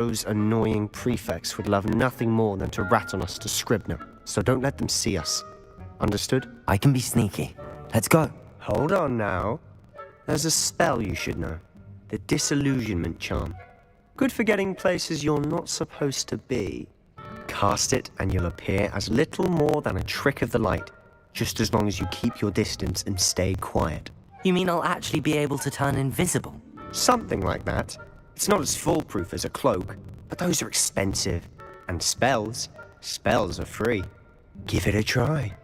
Those annoying prefects would love nothing more than to rat on us to Scribner, so don't let them see us. Understood? I can be sneaky. Let's go. Hold on now. There's a spell you should know. The Disillusionment Charm. Good for getting places you're not supposed to be. Cast it and you'll appear as little more than a trick of the light, just as long as you keep your distance and stay quiet. You mean I'll actually be able to turn invisible? Something like that. It's not as foolproof as a cloak, but those are expensive. And spells are free. Give it a try.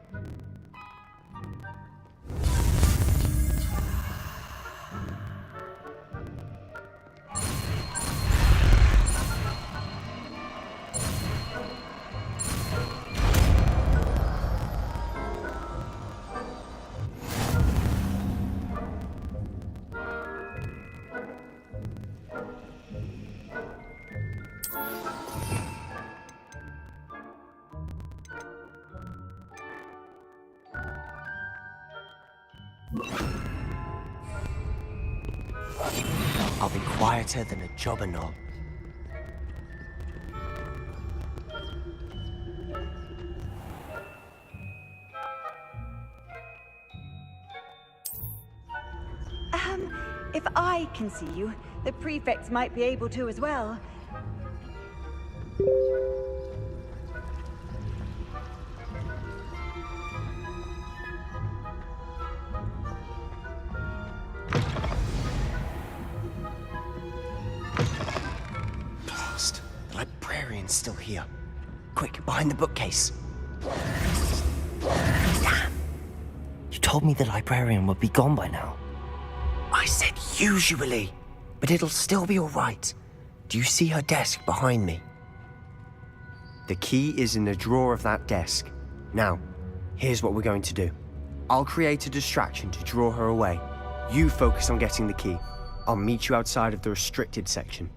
I'll be quieter than a jobberknoll. If I can see you, the prefects might be able to as well. Blast. The librarian's still here. Quick, behind the bookcase. Damn. You told me the librarian would be gone by now. I said usually, but it'll still be all right. Do you see her desk behind me? The key is in the drawer of that desk. Now, here's what we're going to do. I'll create a distraction to draw her away. You focus on getting the key. I'll meet you outside of the restricted section.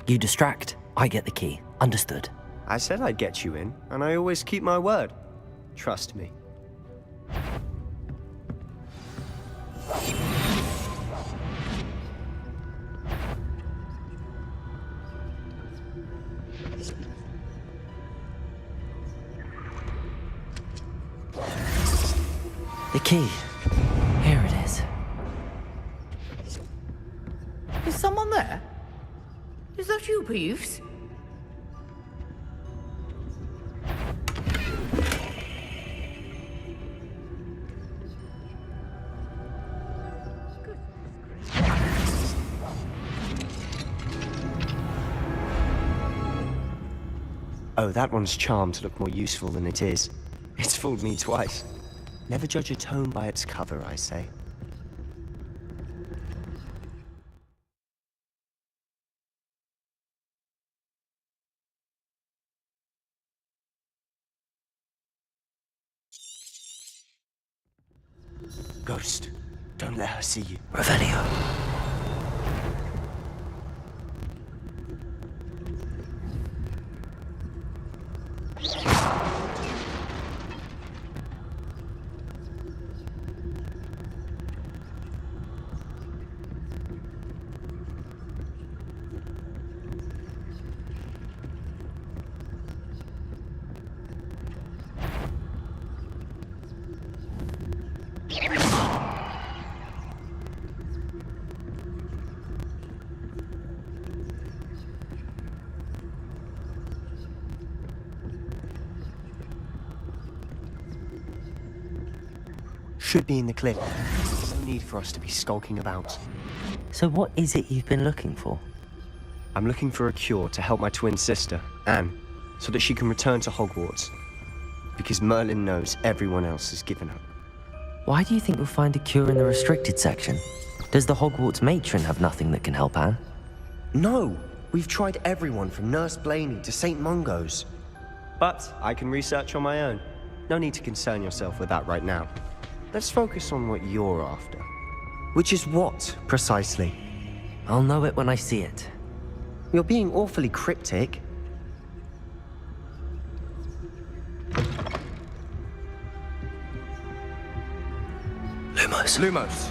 You distract, I get the key. Understood. I said I'd get you in, and I always keep my word. Trust me. The key. Here it is. Is someone there? Is that you, Peeves? Oh, that one's charmed to look more useful than it is. It's fooled me twice. Never judge a tome by its cover, I say. Ghost, don't let her see you. Revelio. Should be in the clip. No need for us to be skulking about. So what is it you've been looking for? I'm looking for a cure to help my twin sister, Anne, so that she can return to Hogwarts. Because Merlin knows everyone else has given up. Why do you think we'll find a cure in the restricted section? Does the Hogwarts matron have nothing that can help Anne? No! We've tried everyone from Nurse Blaney to St. Mungo's. But I can research on my own. No need to concern yourself with that right now. Let's focus on what you're after. Which is what, precisely? I'll know it when I see it. You're being awfully cryptic. Lumos. Lumos.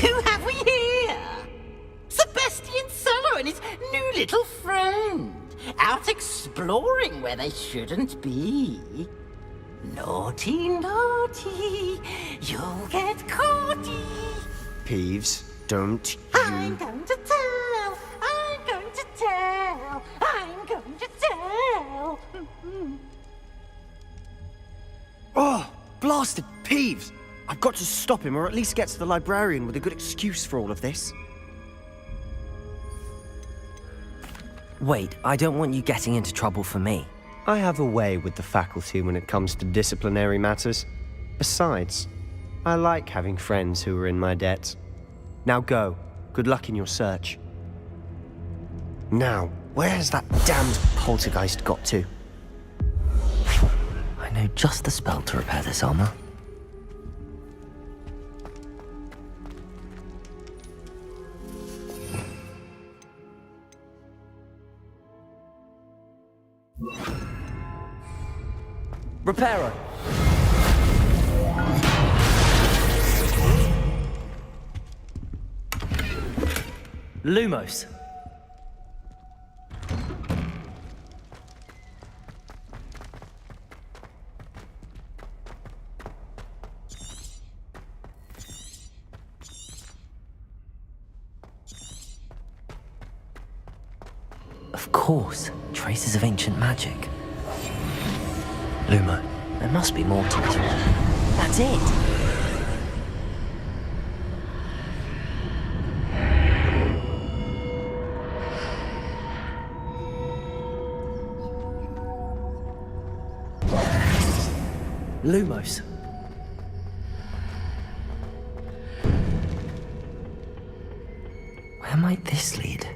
Who have we here? Sebastian Suller and his new little friend. Out exploring where they shouldn't be. Naughty, naughty. You'll get caughty. Peeves, don't I'm you... going to tell. I'm going to tell. I'm going to tell. Oh, blasted Peeves! I've got to stop him, or at least get to the librarian with a good excuse for all of this. Wait, I don't want you getting into trouble for me. I have a way with the faculty when it comes to disciplinary matters. Besides, I like having friends who are in my debt. Now go. Good luck in your search. Now, where has that damned poltergeist got to? I know just the spell to repair this armor. Reparo! Lumos! Of course, traces of ancient magic. Lumo, there must be more to it. That's it! Lumos. Where might this lead?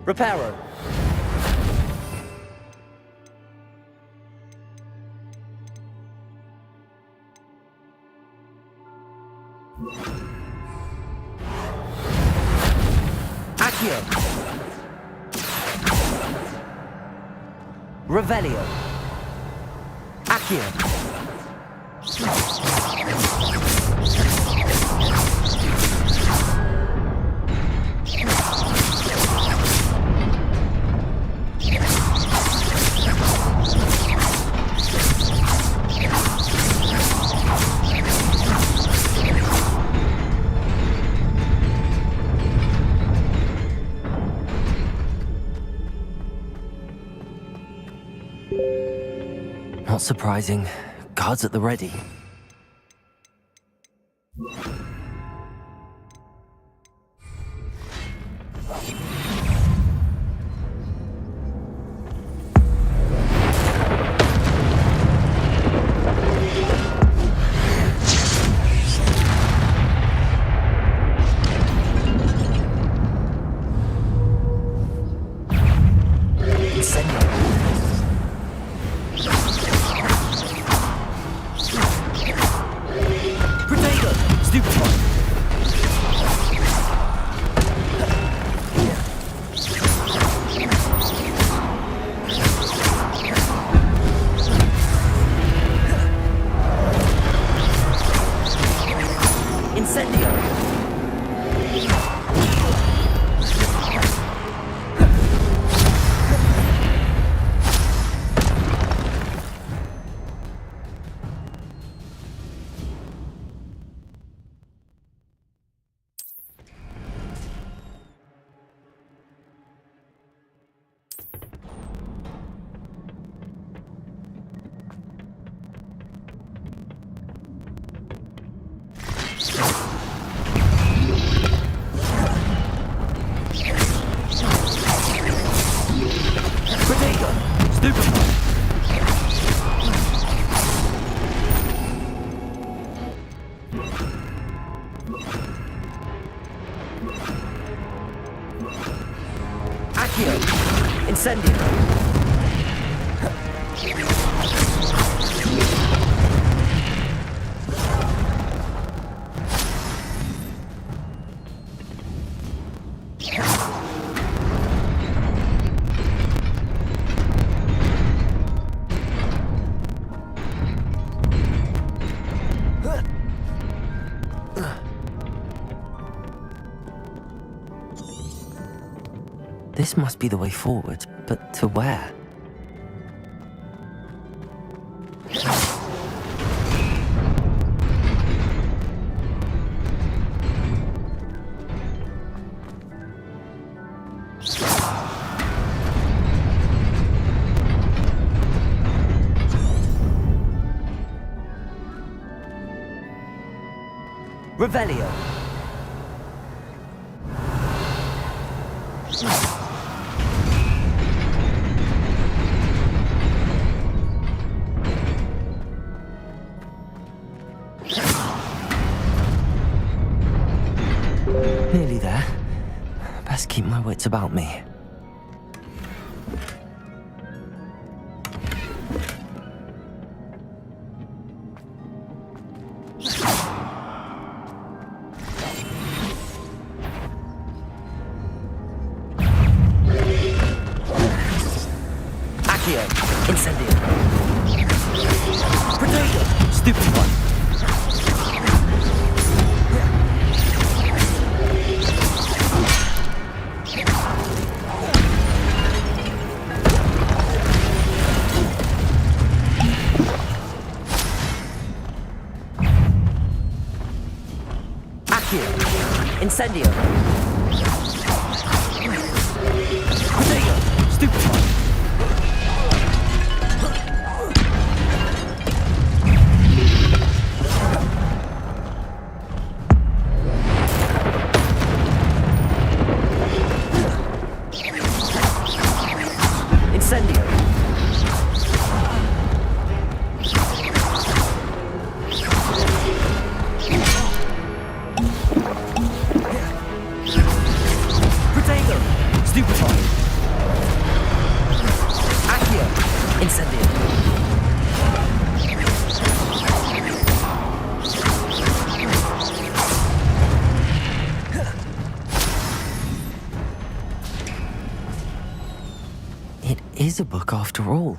Reparo. Accio. Revelio. Accio. Not surprising. Guards at the ready. Incendio. Protego! Stupefy! Accio! Incendio! This must be the way forward, but to where? Revelio! Nearly there. Best keep my wits about me. Accio! Incendio! Protego! Stupid one! Incendio! Protego! Stupid one! Incendio! Protego! Stupefy! Accio! Incendio! It is a book after all.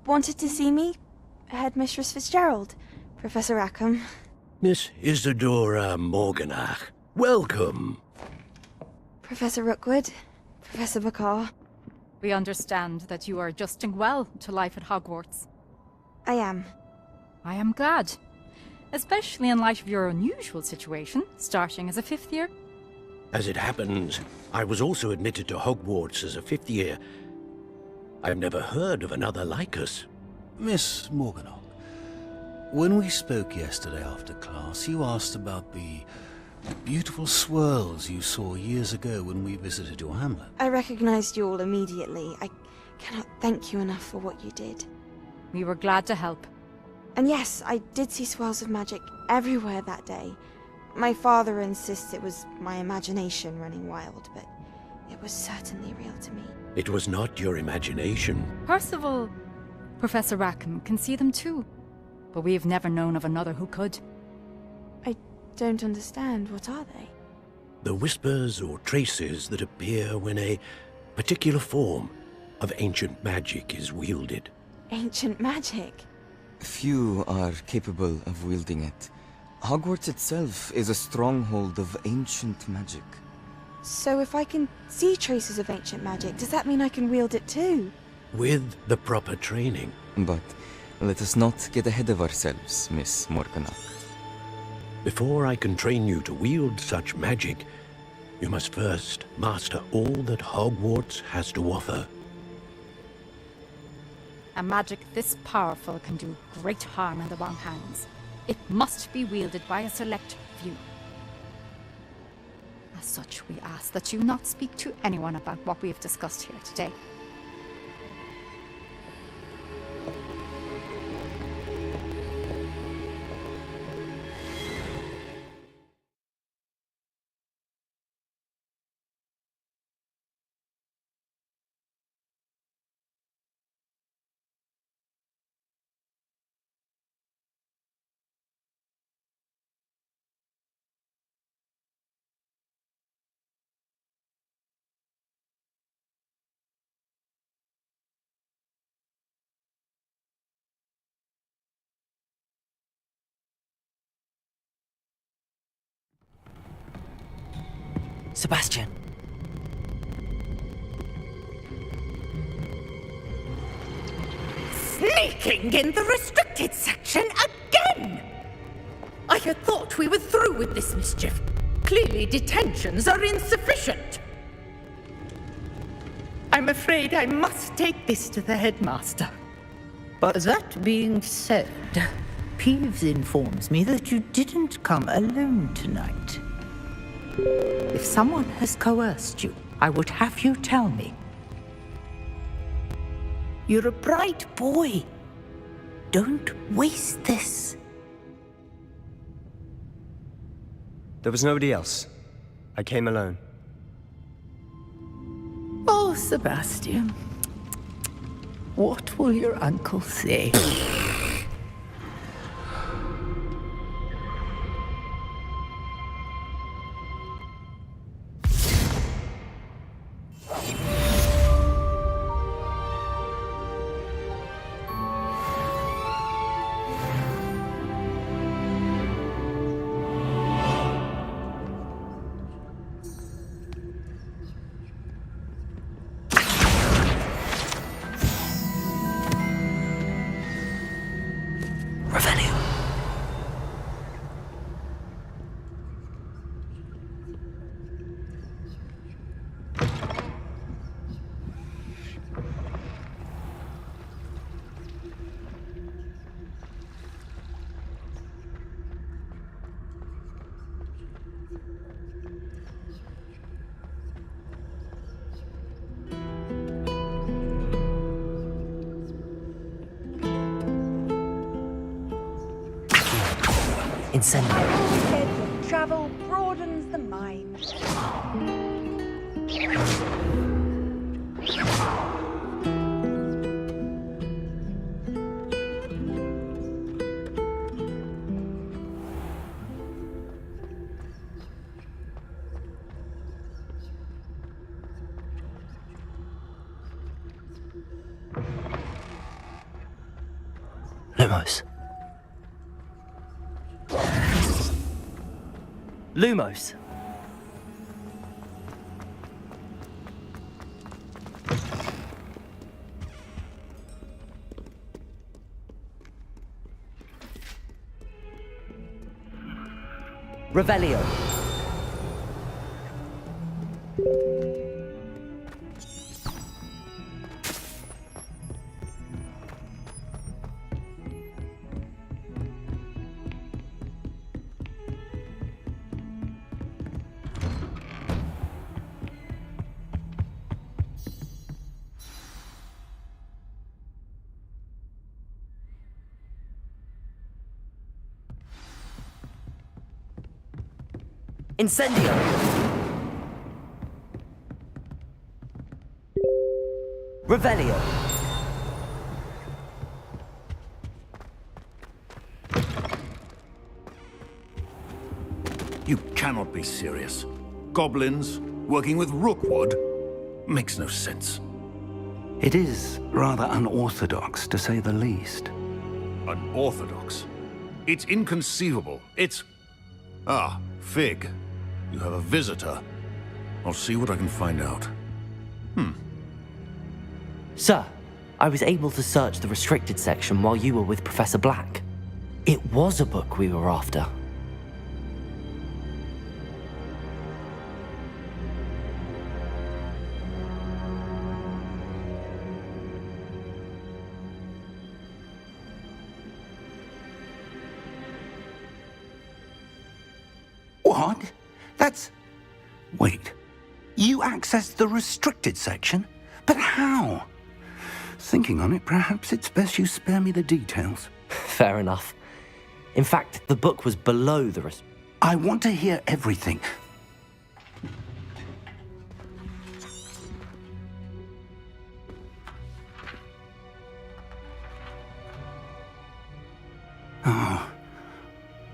wanted to see me? Headmistress Fitzgerald, Professor Rackham. Miss Isadora Morganach, welcome. Professor Rookwood, Professor Bakar. We understand that you are adjusting well to life at Hogwarts. I am. I am glad. Especially in light of your unusual situation, starting as a 5th year. As it happens, I was also admitted to Hogwarts as a 5th year. I've never heard of another like us. Miss Morganach, when we spoke yesterday after class, you asked about the beautiful swirls you saw years ago when we visited your hamlet. I recognized you all immediately. I cannot thank you enough for what you did. We were glad to help. And yes, I did see swirls of magic everywhere that day. My father insists it was my imagination running wild, but it was certainly real to me. It was not your imagination. Percival, Professor Rackham can see them too. But we have never known of another who could. I don't understand. What are they? The whispers or traces that appear when a particular form of ancient magic is wielded. Ancient magic? Few are capable of wielding it. Hogwarts itself is a stronghold of ancient magic. So if I can see traces of ancient magic, does that mean I can wield it too? With the proper training. But let us not get ahead of ourselves, Miss Morganach. Before I can train you to wield such magic, you must first master all that Hogwarts has to offer. A magic this powerful can do great harm in the wrong hands. It must be wielded by a select few. As such, we ask that you not speak to anyone about what we have discussed here today. Sebastian. Sneaking in the restricted section again! I had thought we were through with this mischief. Clearly detentions are insufficient. I'm afraid I must take this to the headmaster. But that being said, Peeves informs me that you didn't come alone tonight. If someone has coerced you, I would have you tell me. You're a bright boy. Don't waste this. There was nobody else. I came alone. Oh, Sebastian. What will your uncle say? Incendio. Travel broadens the mind. Lumos. Lumos. Revelio. Incendio! Revelio! You cannot be serious. Goblins working with Rookwood? Makes no sense. It is rather unorthodox, to say the least. Unorthodox? It's inconceivable. It's... Ah, Fig. You have a visitor. I'll see what I can find out. Sir, I was able to search the restricted section while you were with Professor Black. It was a book we were after. What? That's... Wait. You accessed the restricted section? But how? Thinking on it, perhaps it's best you spare me the details. Fair enough. In fact, the book was below the I want to hear everything.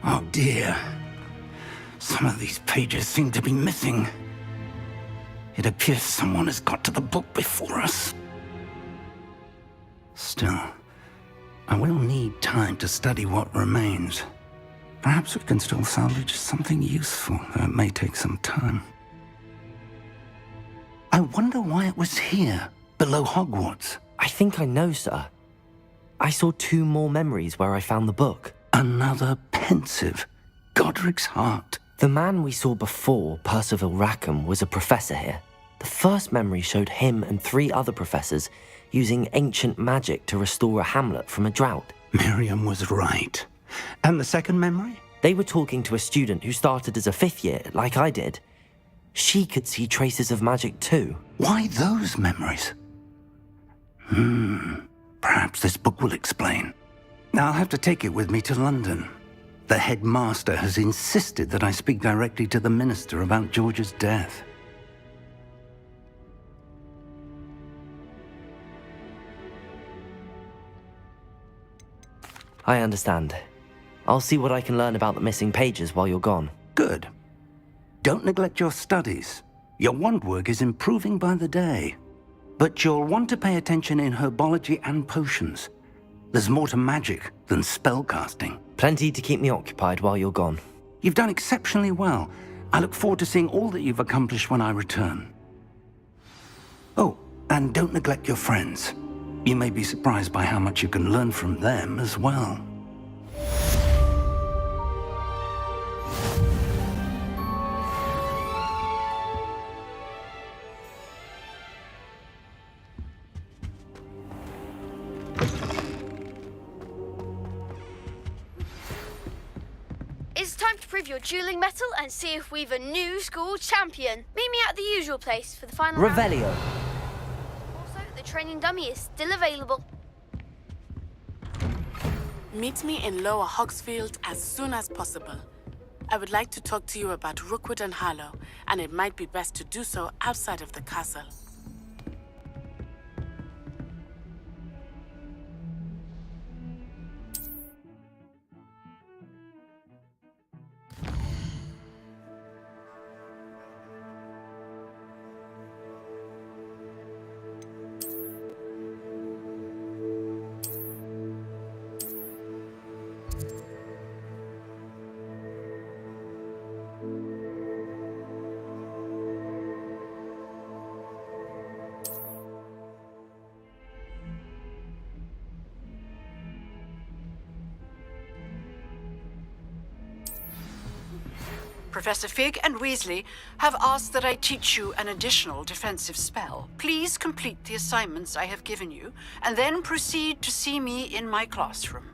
Oh dear. Some of these pages seem to be missing. It appears someone has got to the book before us. Still, I will need time to study what remains. Perhaps we can still salvage something useful, though it may take some time. I wonder why it was here, below Hogwarts. I think I know, sir. I saw 2 more memories where I found the book. Another pensive. Godric's heart. The man we saw before, Percival Rackham, was a professor here. The first memory showed him and 3 other professors using ancient magic to restore a hamlet from a drought. Miriam was right. And the second memory? They were talking to a student who started as a 5th year, like I did. She could see traces of magic too. Why those memories? Perhaps this book will explain. I'll have to take it with me to London. The headmaster has insisted that I speak directly to the minister about George's death. I understand. I'll see what I can learn about the missing pages while you're gone. Good. Don't neglect your studies. Your wand work is improving by the day. But you'll want to pay attention in herbology and potions. There's more to magic than spellcasting. Plenty to keep me occupied while you're gone. You've done exceptionally well. I look forward to seeing all that you've accomplished when I return. Oh, and don't neglect your friends. You may be surprised by how much you can learn from them as well. It's time to prove your dueling mettle and see if we've a new school champion. Meet me at the usual place for the final round. Revelio. Also, the training dummy is still available. Meet me in Lower Hogsfield as soon as possible. I would like to talk to you about Rookwood and Harlow, and it might be best to do so outside of the castle. Professor Fig and Weasley have asked that I teach you an additional defensive spell. Please complete the assignments I have given you, and then proceed to see me in my classroom.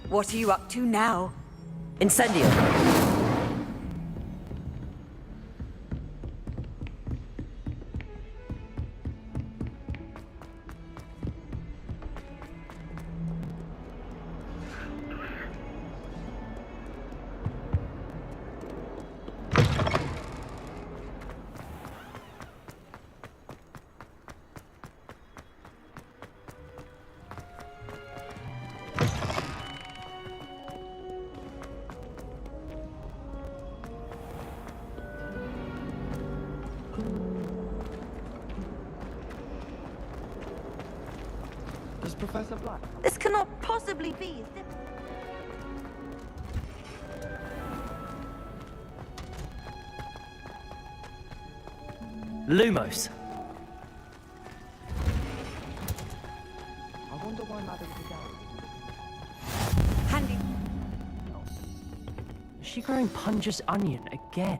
What are you up to now? Incendio! Professor Black? This cannot possibly be. Lumos! I wonder why Madame Vidal... Handy. Is she growing Punja's onion again?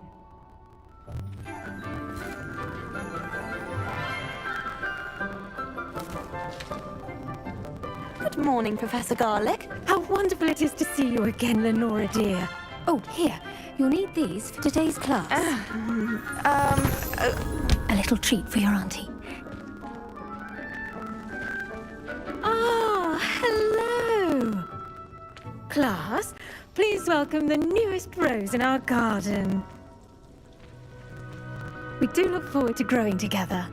Good morning, Professor Garlick. How wonderful it is to see you again, Lenora dear. Oh, here. You'll need these for today's class. A little treat for your auntie. Ah, hello. Class, please welcome the newest rose in our garden. We do look forward to growing together.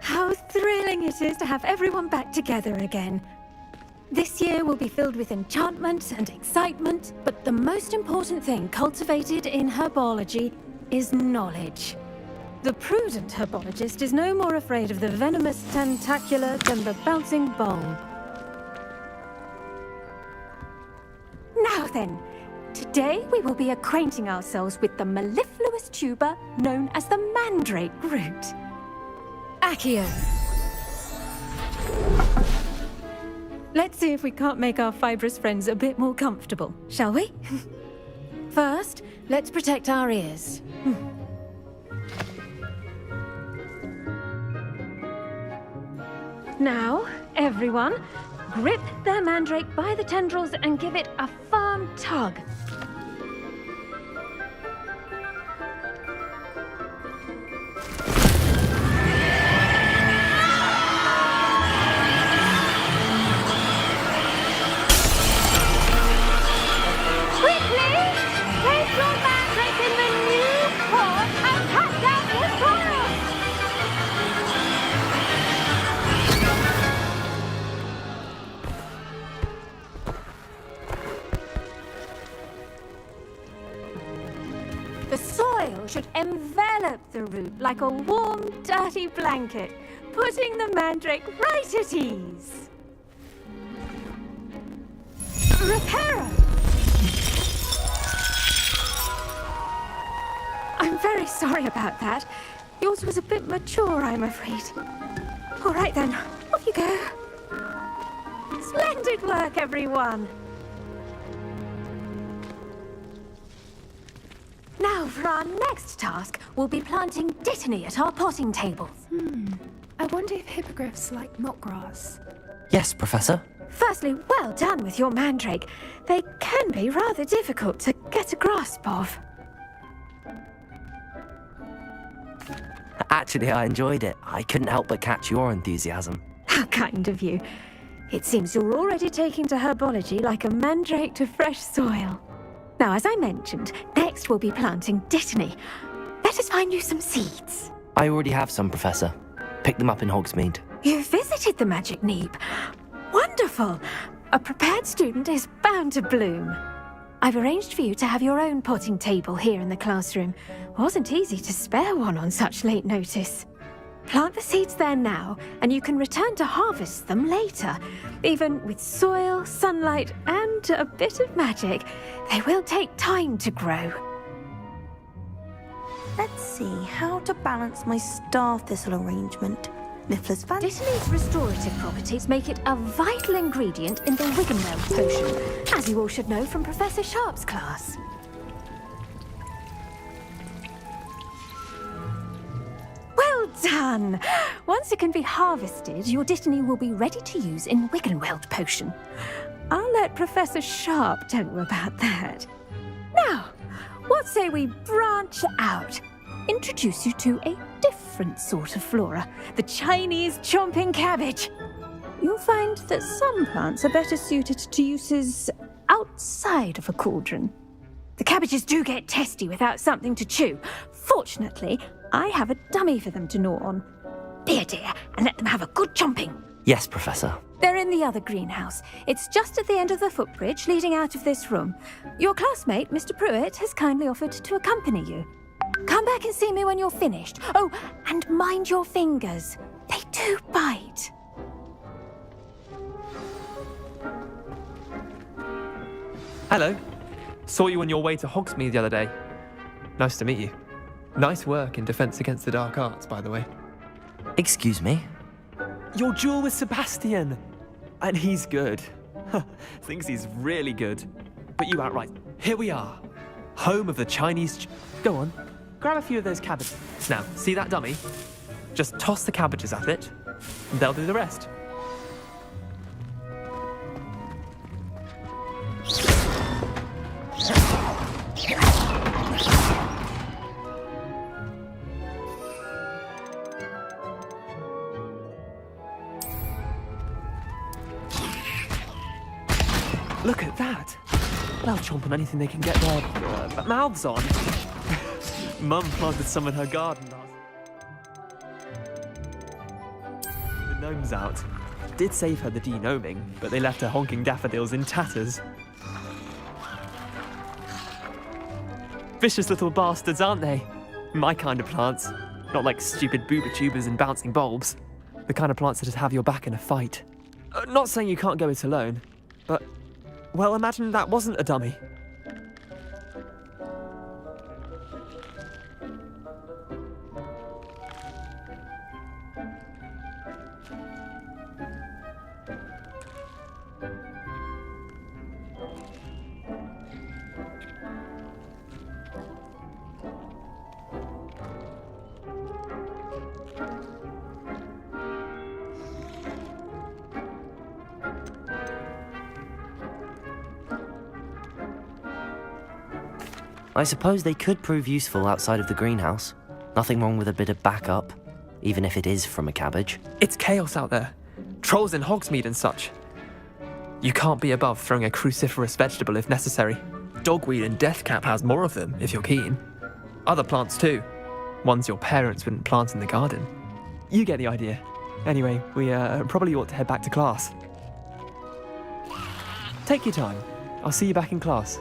How thrilling it is to have everyone back together again. This year will be filled with enchantment and excitement, but the most important thing cultivated in herbology is knowledge. The prudent herbologist is no more afraid of the venomous tentacula than the bouncing bone. Now then, today we will be acquainting ourselves with the mellifluous tuber known as the mandrake root. Accio. Let's see if we can't make our fibrous friends a bit more comfortable, shall we? First, let's protect our ears. Now, everyone, grip their mandrake by the tendrils and give it a firm tug. The soil should envelop the root like a warm, dirty blanket, putting the mandrake right at ease. Reparo! I'm very sorry about that. Yours was a bit mature, I'm afraid. All right then, off you go. Splendid work, everyone! Now, for our next task, we'll be planting dittany at our potting tables. I wonder if hippogriffs like knotgrass. Yes, Professor. Firstly, well done with your mandrake. They can be rather difficult to get a grasp of. Actually, I enjoyed it. I couldn't help but catch your enthusiasm. How kind of you. It seems you're already taking to herbology like a mandrake to fresh soil. Now, as I mentioned, next we'll be planting dittany. Let us find you some seeds. I already have some, Professor. Picked them up in Hogsmeade. You visited the Magic Neep. Wonderful! A prepared student is bound to bloom. I've arranged for you to have your own potting table here in the classroom. Wasn't easy to spare one on such late notice. Plant the seeds there now, and you can return to harvest them later. Even with soil, sunlight, and a bit of magic, they will take time to grow. Let's see how to balance my star thistle arrangement. Niffler's fan. Dittany's restorative properties make it a vital ingredient in the Wiggenweld potion, as you all should know from Professor Sharp's class. Well done! Once it can be harvested, your dittany will be ready to use in Wiggenweld potion. I'll let Professor Sharp tell you about that. Now, what say we branch out? Introduce you to a different sort of flora, the Chinese chomping cabbage. You'll find that some plants are better suited to uses outside of a cauldron. The cabbages do get testy without something to chew. Fortunately, I have a dummy for them to gnaw on. Be a dear and let them have a good chomping. Yes, Professor. They're in the other greenhouse. It's just at the end of the footbridge leading out of this room. Your classmate, Mr. Pruitt, has kindly offered to accompany you. Come back and see me when you're finished. Oh, and mind your fingers. They do bite. Hello. Saw you on your way to Hogsmeade the other day. Nice to meet you. Nice work in Defense Against the Dark Arts, by the way. Excuse me? Your duel with Sebastian! And he's good. Thinks he's really good. But you outright. Here we are. Home of the Chinese... Go on. Grab a few of those cabbages. Now, see that dummy? Just toss the cabbages at it, and they'll do the rest. Look at that! They'll chomp on anything they can get their mouths on. Mum planted some in her garden. The gnomes out. Did save her the de-gnoming, but they left her honking daffodils in tatters. Vicious little bastards, aren't they? My kind of plants. Not like stupid booba tubers and bouncing bulbs. The kind of plants that just have your back in a fight. Not saying you can't go it alone, but... well, imagine that wasn't a dummy. I suppose they could prove useful outside of the greenhouse. Nothing wrong with a bit of backup, even if it is from a cabbage. It's chaos out there. Trolls in Hogsmeade and such. You can't be above throwing a cruciferous vegetable if necessary. Dogweed and deathcap has more of them, if you're keen. Other plants too. Ones your parents wouldn't plant in the garden. You get the idea. Anyway, we probably ought to head back to class. Take your time. I'll see you back in class.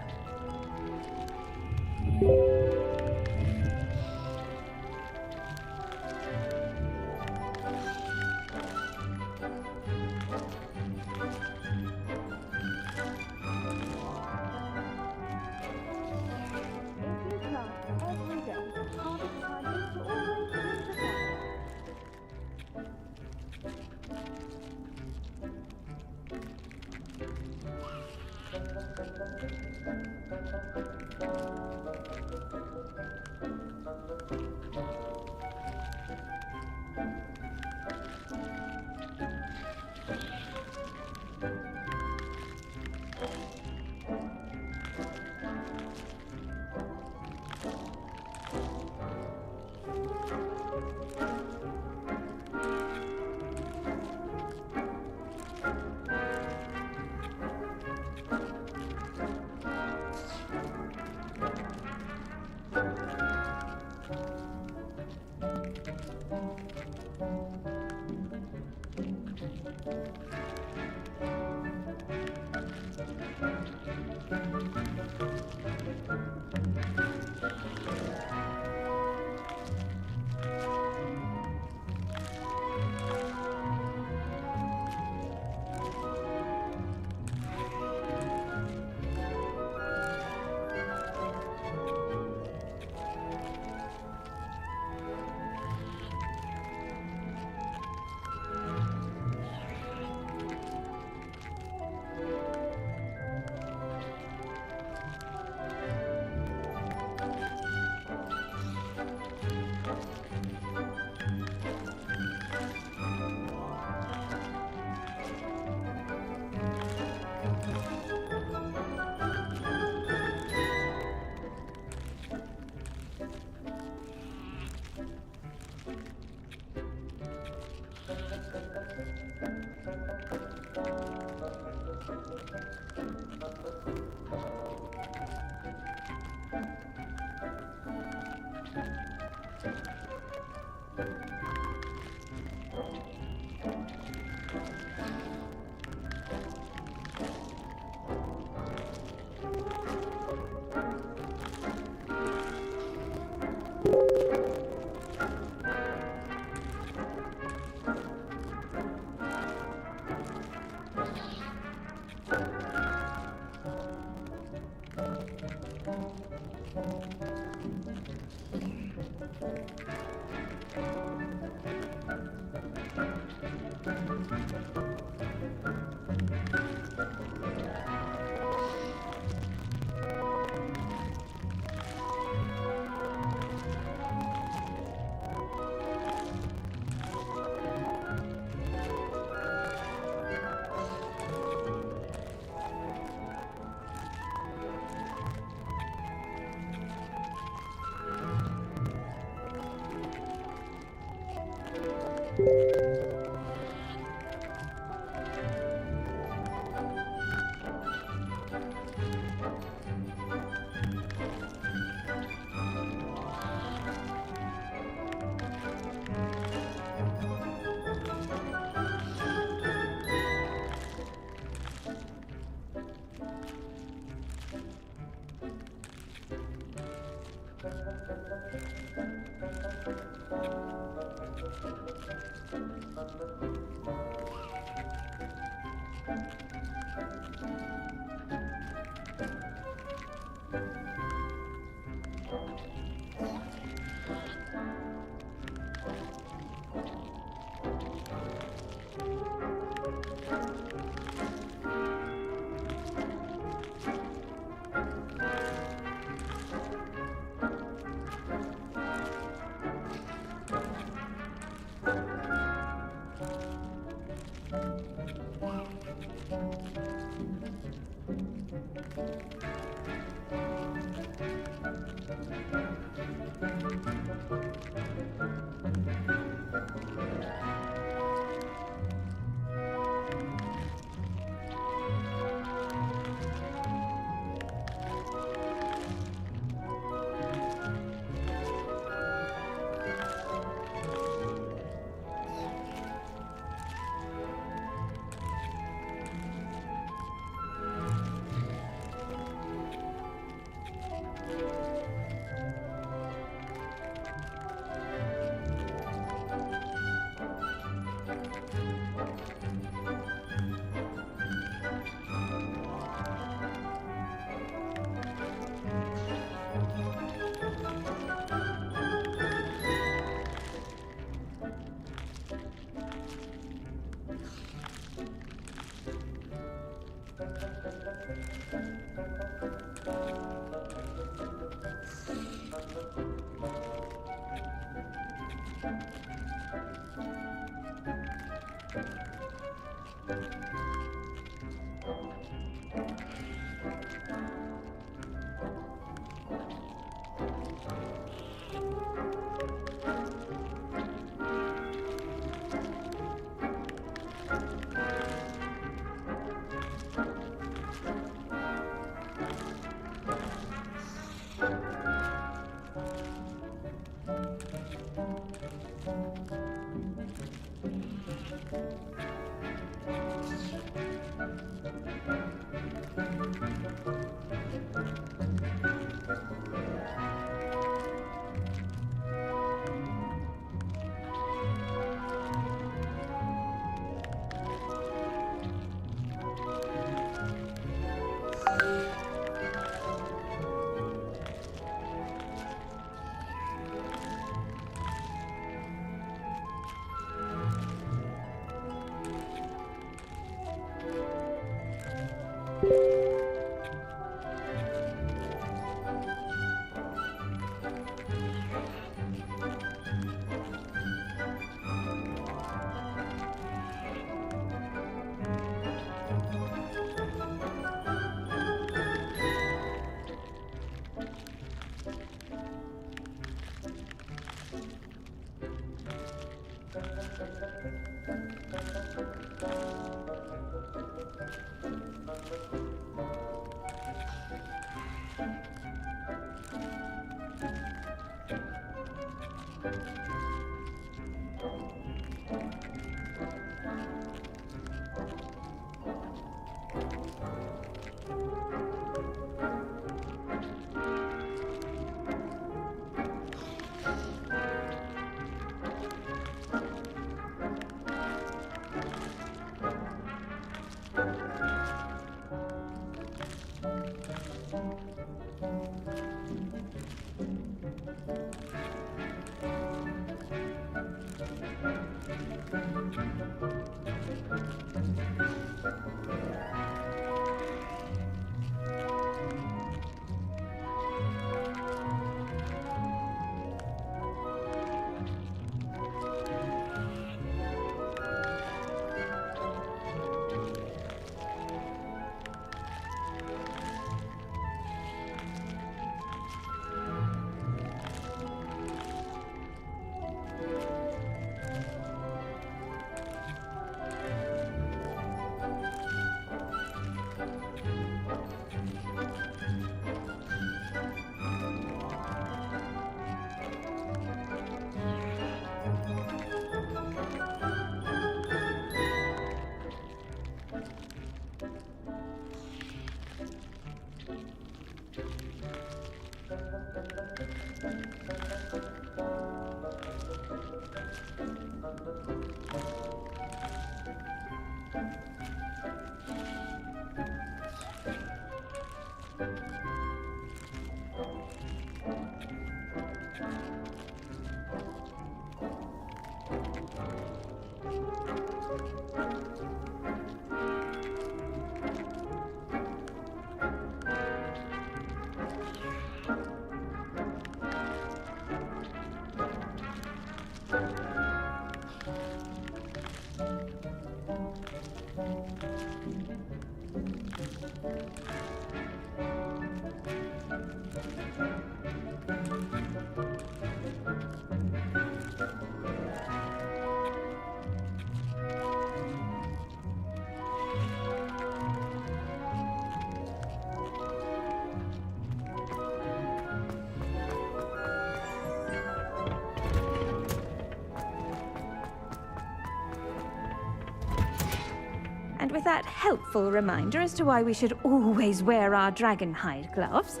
And with that helpful reminder as to why we should always wear our dragon hide gloves,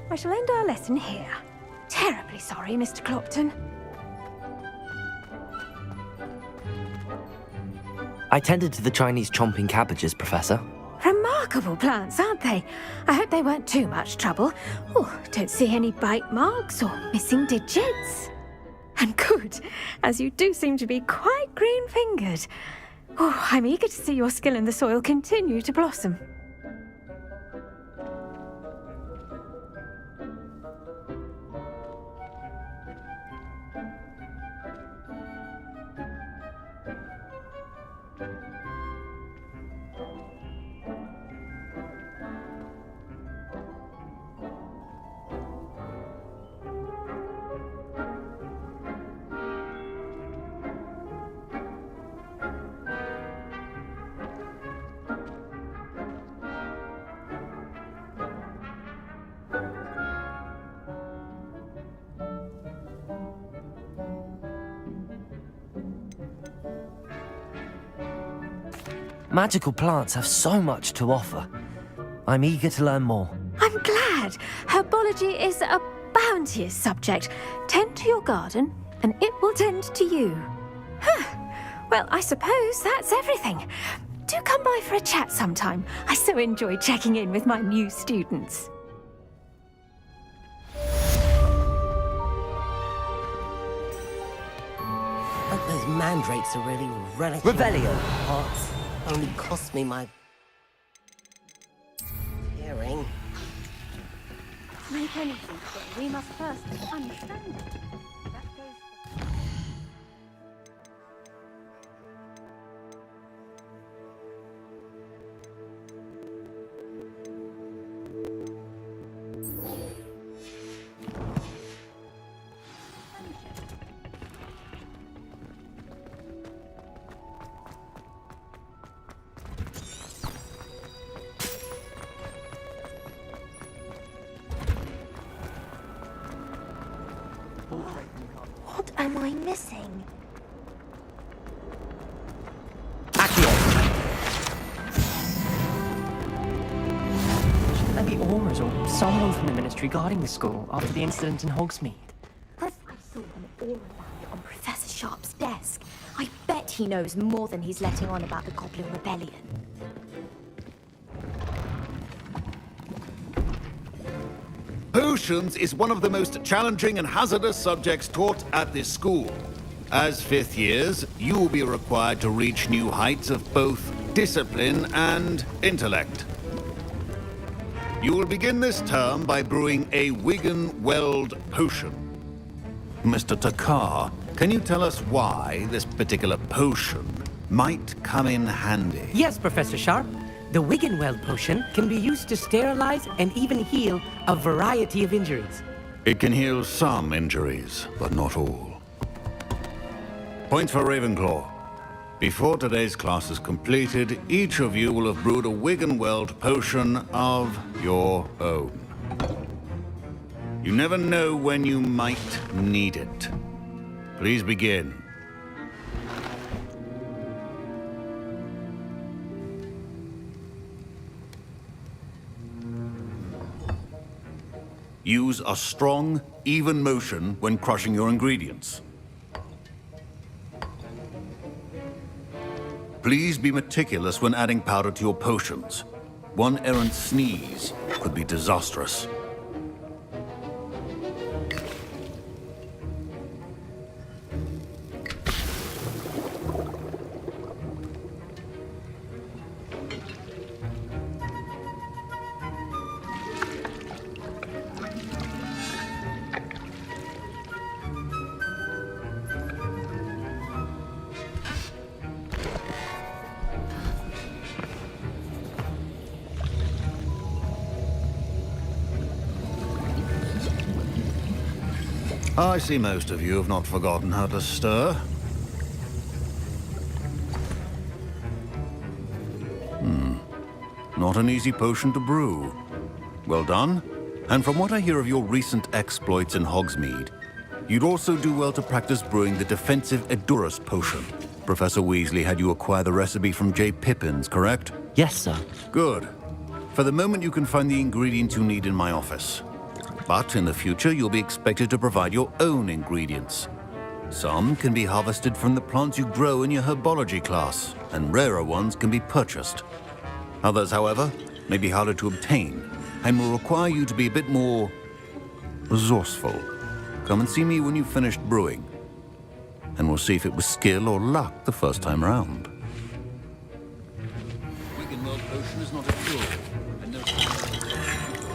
I shall end our lesson here. Terribly sorry, Mr. Clopton. I tended to the Chinese chomping cabbages, Professor. Remarkable plants, aren't they? I hope they weren't too much trouble. Oh, don't see any bite marks or missing digits. And good, as you do seem to be quite green-fingered. Oh, I'm eager to see your skill in the soil continue to blossom. Magical plants have so much to offer. I'm eager to learn more. I'm glad. Herbology is a bounteous subject. Tend to your garden, and it will tend to you. Well, I suppose that's everything. Do come by for a chat sometime. I so enjoy checking in with my new students. Those mandrakes are really Revelio. Hot. Only cost me my... make anything, but we must first understand it. That goes for... What am I missing? Shouldn't there be aurors or someone from the ministry guarding the school after the incident in Hogsmeade? I saw an aura band on Professor Sharp's desk. I bet he knows more than he's letting on about the Goblin Rebellion. Potions is one of the most challenging and hazardous subjects taught at this school. As fifth years, you will be required to reach new heights of both discipline and intellect. You will begin this term by brewing a Wigan-Weld potion. Mr. Takar, can you tell us why this particular potion might come in handy? Yes, Professor Sharp. The Wigan-Weld potion can be used to sterilize and even heal a variety of injuries. It can heal some injuries, but not all. Points for Ravenclaw. Before today's class is completed, each of you will have brewed a Wigan-Weld potion of your own. You never know when you might need it. Please begin. Use a strong, even motion when crushing your ingredients. Please be meticulous when adding powder to your potions. One errant sneeze could be disastrous. I see most of you have not forgotten how to stir. Not an easy potion to brew. Well done. And from what I hear of your recent exploits in Hogsmeade, you'd also do well to practice brewing the defensive Edurus potion. Professor Weasley had you acquire the recipe from J. Pippins, correct? Yes, sir. Good. For the moment, you can find the ingredients you need in my office. But in the future, you'll be expected to provide your own ingredients. Some can be harvested from the plants you grow in your herbology class, and rarer ones can be purchased. Others, however, may be harder to obtain, and will require you to be a bit more resourceful. Come and see me when you've finished brewing, and we'll see if it was skill or luck the first time round. Wigan-Weld potion is not a cure, and no...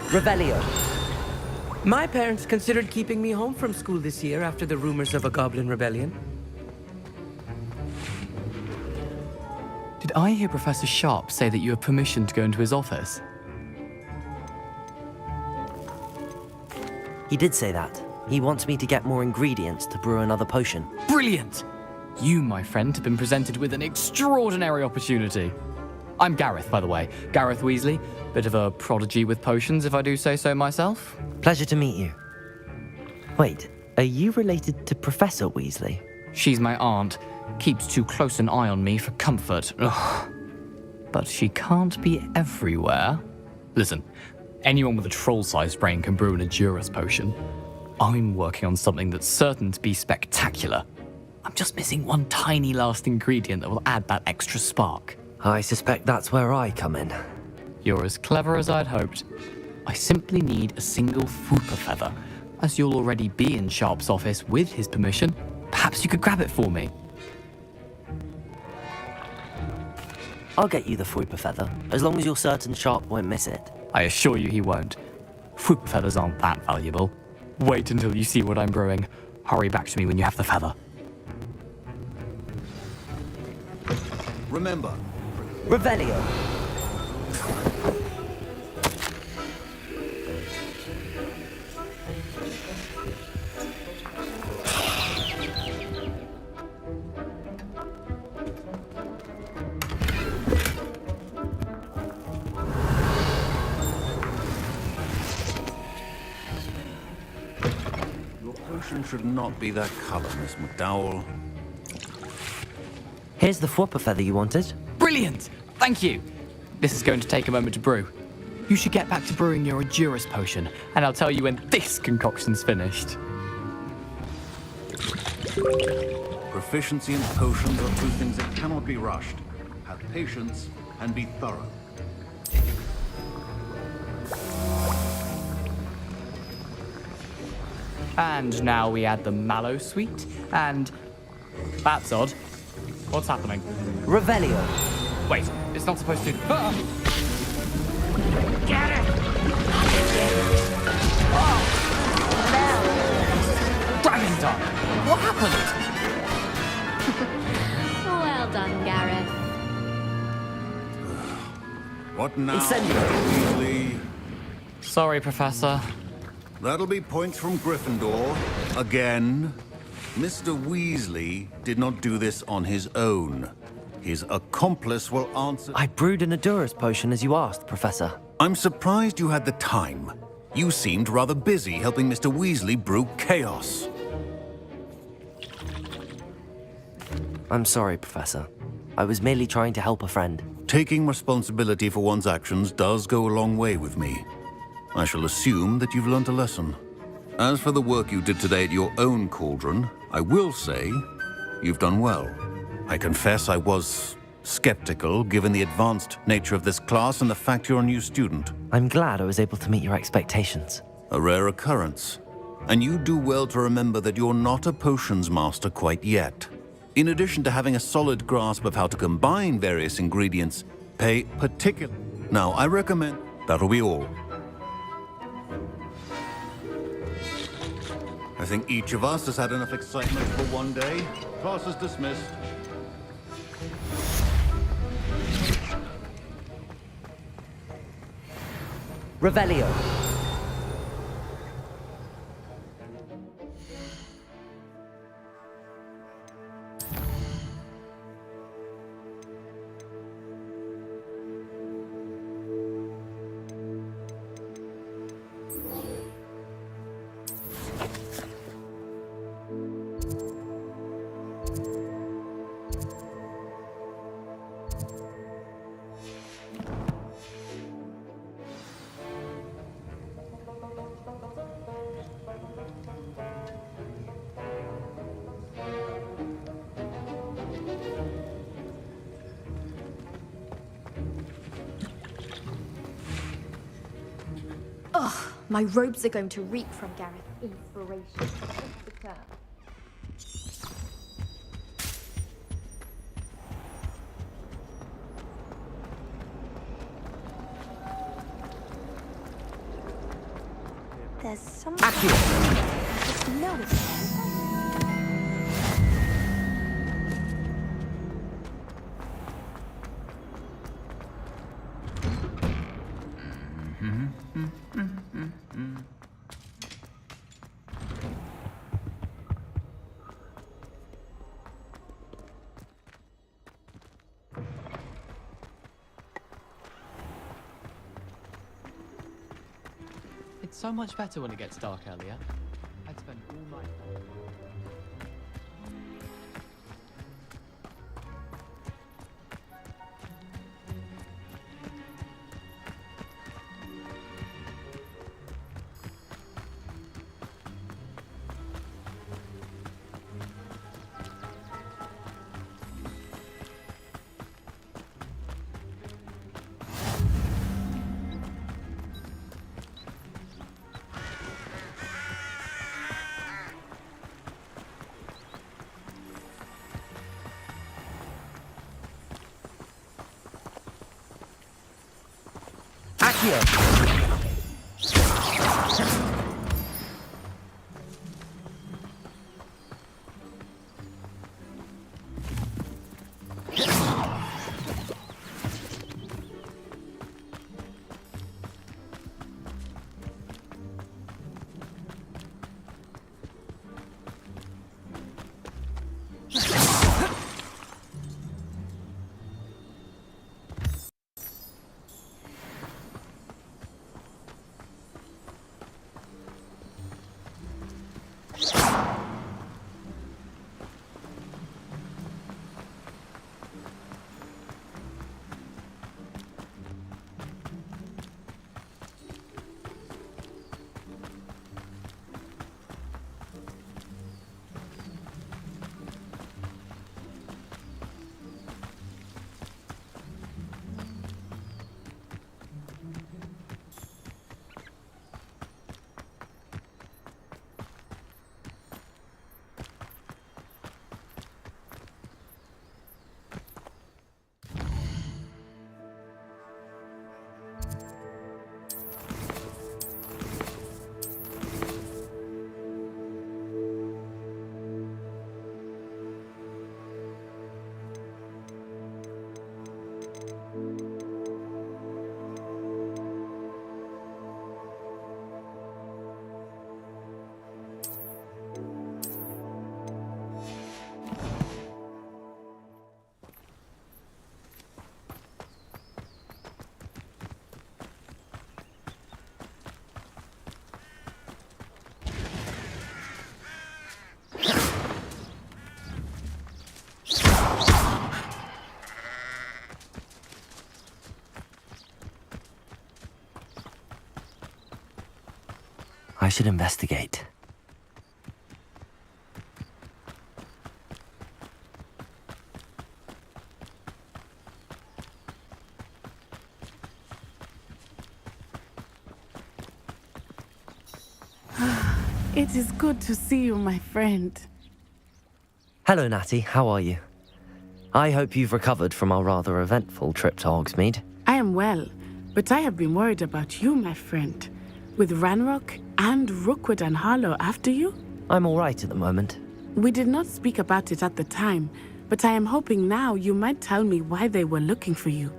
Revelio. My parents considered keeping me home from school this year after the rumors of a Goblin Rebellion. Did I hear Professor Sharp say that you have permission to go into his office? He did say that. He wants me to get more ingredients to brew another potion. Brilliant! You, my friend, have been presented with an extraordinary opportunity. I'm Gareth, by the way. Gareth Weasley. Bit of a prodigy with potions, if I do say so myself. Pleasure to meet you. Wait, are you related to Professor Weasley? She's my aunt. Keeps too close an eye on me for comfort. Ugh. But she can't be everywhere. Listen, anyone with a troll-sized brain can brew an Edurus potion. I'm working on something that's certain to be spectacular. I'm just missing one tiny last ingredient that will add that extra spark. I suspect that's where I come in. You're as clever as I'd hoped. I simply need a single Fwooper feather. As you'll already be in Sharp's office with his permission, perhaps you could grab it for me. I'll get you the Fwooper feather, as long as you're certain Sharp won't miss it. I assure you he won't. Whoop feathers aren't that valuable. Wait until you see what I'm brewing. Hurry back to me when you have the feather. Remember, Revelio. your potion should not be that color, Miss McDowell. Here's the Whopper feather you wanted. Brilliant! Thank you! This is going to take a moment to brew. You should get back to brewing your Endurus potion, and I'll tell you when this concoction's finished. Proficiency in potions are two things that cannot be rushed. Have patience and be thorough. And now we add the mallow sweet, and... That's odd. What's happening? Revelio. Wait, it's not supposed to... Ah! Get it! Dragon Dog! What happened? Well done, Gareth. What now, Incendio. Mr. Weasley? Sorry, Professor. That'll be points from Gryffindor. Again. Mr. Weasley did not do this on his own. His accomplice will answer... I brewed an Endurus potion as you asked, Professor. I'm surprised you had the time. You seemed rather busy helping Mr. Weasley brew chaos. I'm sorry, Professor. I was merely trying to help a friend. Taking responsibility for one's actions does go a long way with me. I shall assume that you've learnt a lesson. As for the work you did today at your own cauldron, I will say you've done well. I confess I was skeptical, given the advanced nature of this class and the fact you're a new student. I'm glad I was able to meet your expectations. A rare occurrence. And you do well to remember that you're not a potions master quite yet. In addition to having a solid grasp of how to combine various ingredients, pay particular... Now, I recommend... That'll be all. I think each of us has had enough excitement for one day. Class is dismissed. Revelio. Ugh, my robes are going to reek from Gareth. Inspiration. Just the term. There's something... I just noticed. It's so much better when it gets dark earlier. I'd spend all night... should investigate. It is good to see you, my friend. Hello, Natty. How are you? I hope you've recovered from our rather eventful trip to Hogsmeade. I am well, but I have been worried about you, my friend. With Ranrock and Rookwood and Harlow after you? I'm all right at the moment. We did not speak about it at the time, but I am hoping now you might tell me why they were looking for you.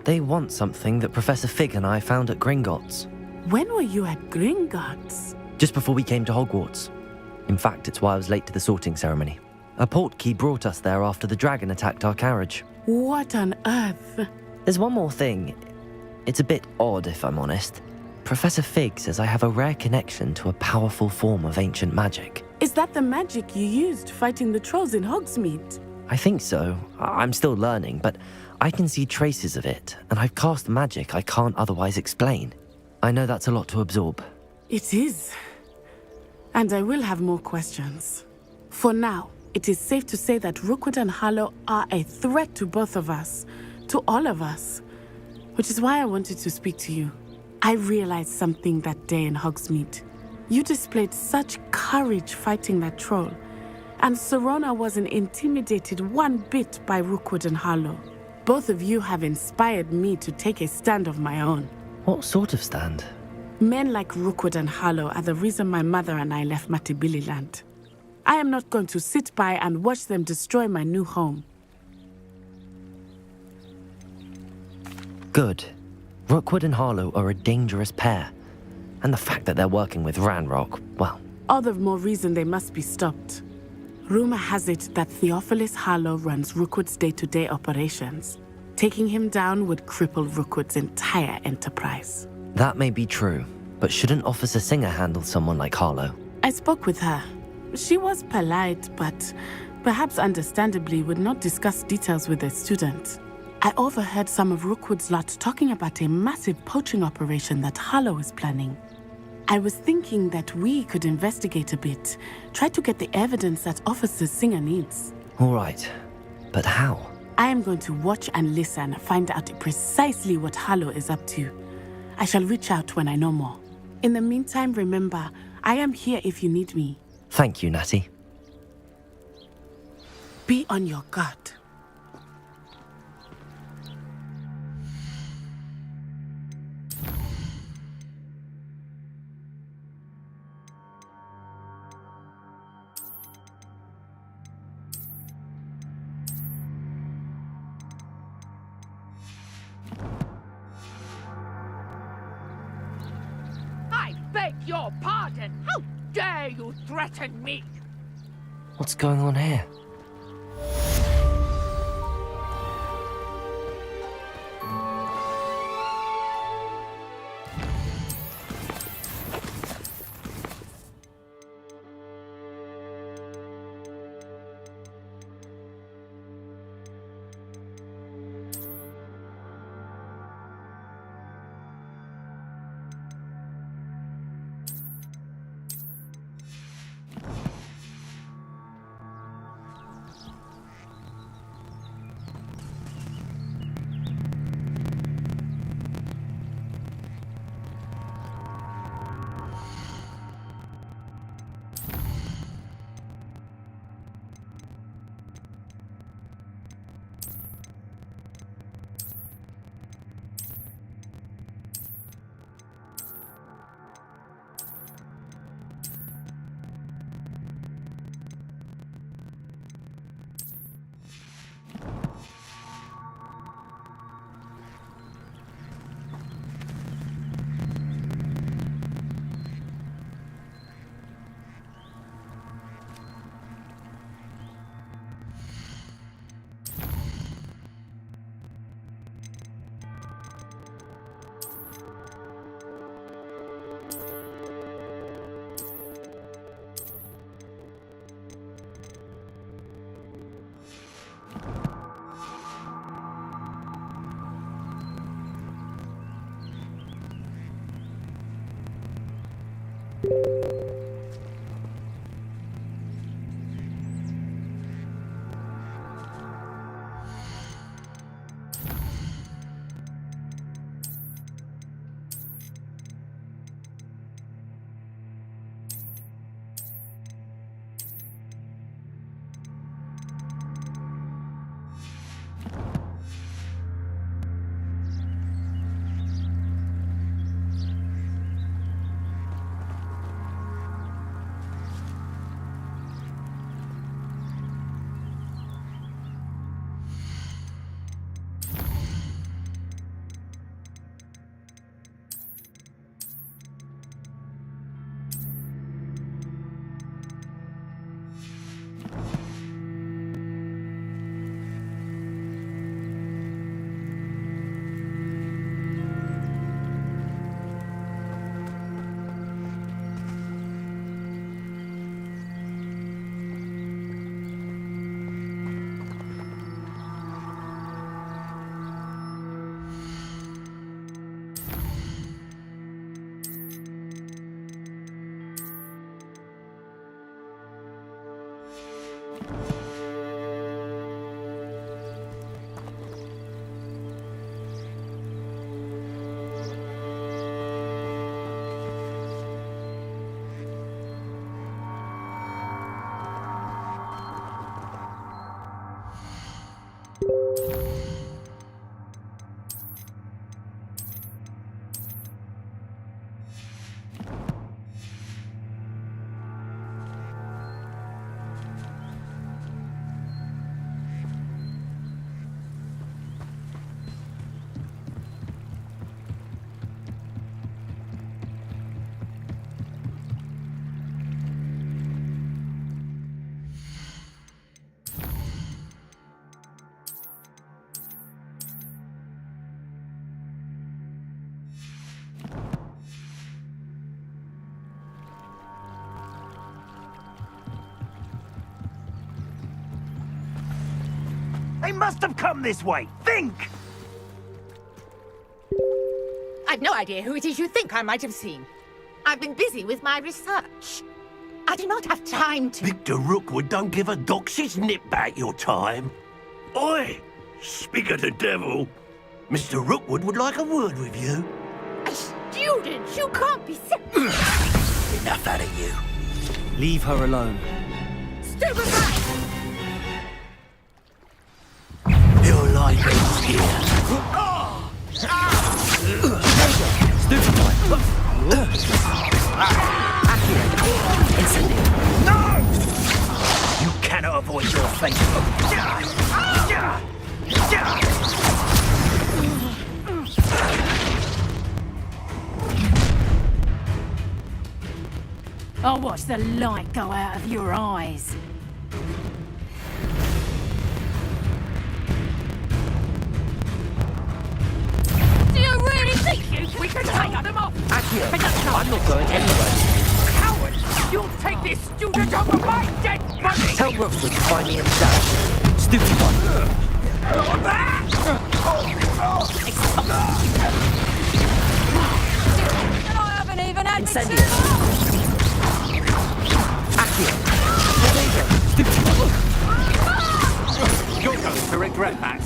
They want something that Professor Fig and I found at Gringotts. When were you at Gringotts? Just before we came to Hogwarts. In fact, it's why I was late to the sorting ceremony. A portkey brought us there after the dragon attacked our carriage. What on earth? There's one more thing. It's a bit odd, if I'm honest. Professor Fig says I have a rare connection to a powerful form of ancient magic. Is that the magic you used fighting the trolls in Hogsmeade? I think so. I'm still learning, but I can see traces of it, and I've cast magic I can't otherwise explain. I know that's a lot to absorb. It is. And I will have more questions. For now, it is safe to say that Rookwood and Harlow are a threat to both of us, to all of us, which is why I wanted to speak to you. I realized something that day in Hogsmeade. You displayed such courage fighting that troll, and Serona wasn't intimidated one bit by Rookwood and Harlow. Both of you have inspired me to take a stand of my own. What sort of stand? Men like Rookwood and Harlow are the reason my mother and I left Matabeleland. I am not going to sit by and watch them destroy my new home. Good. Rookwood and Harlow are a dangerous pair. And the fact that they're working with Ranrock, well... All the more reason they must be stopped. Rumor has it that Theophilus Harlow runs Rookwood's day-to-day operations. Taking him down would cripple Rookwood's entire enterprise. That may be true, but shouldn't Officer Singer handle someone like Harlow? I spoke with her. She was polite, but perhaps understandably would not discuss details with a student. I overheard some of Rookwood's lot talking about a massive poaching operation that Harlow is planning. I was thinking that we could investigate a bit, try to get the evidence that Officer Singer needs. All right, but how? I am going to watch and listen, find out precisely what Harlow is up to. I shall reach out when I know more. In the meantime, remember, I am here if you need me. Thank you, Natty. Be on your guard. I beg your pardon! How dare you threaten me? What's going on here? They must have come this way. Think! I've no idea who it is you think I might have seen. I've been busy with my research. I do not have time to... Victor Rookwood don't give a dox's nip back your time. Oi! Speak of the devil. Mr. Rookwood would like a word with you. A student? You can't be... Enough out of you. Leave her alone. Stupefy! Your life ends here. Stupefy! Incendio! No! You cannot avoid your fate. I'll watch the light go out of your eyes. Do you really think we can take them off? Accio, I'm not going anywhere. Coward! You'll take this student over my dead body! Tell Rookwood to find me in the dash. Stupefy! I haven't even had Incendio! Accio! Stupefy! You're going to regret that.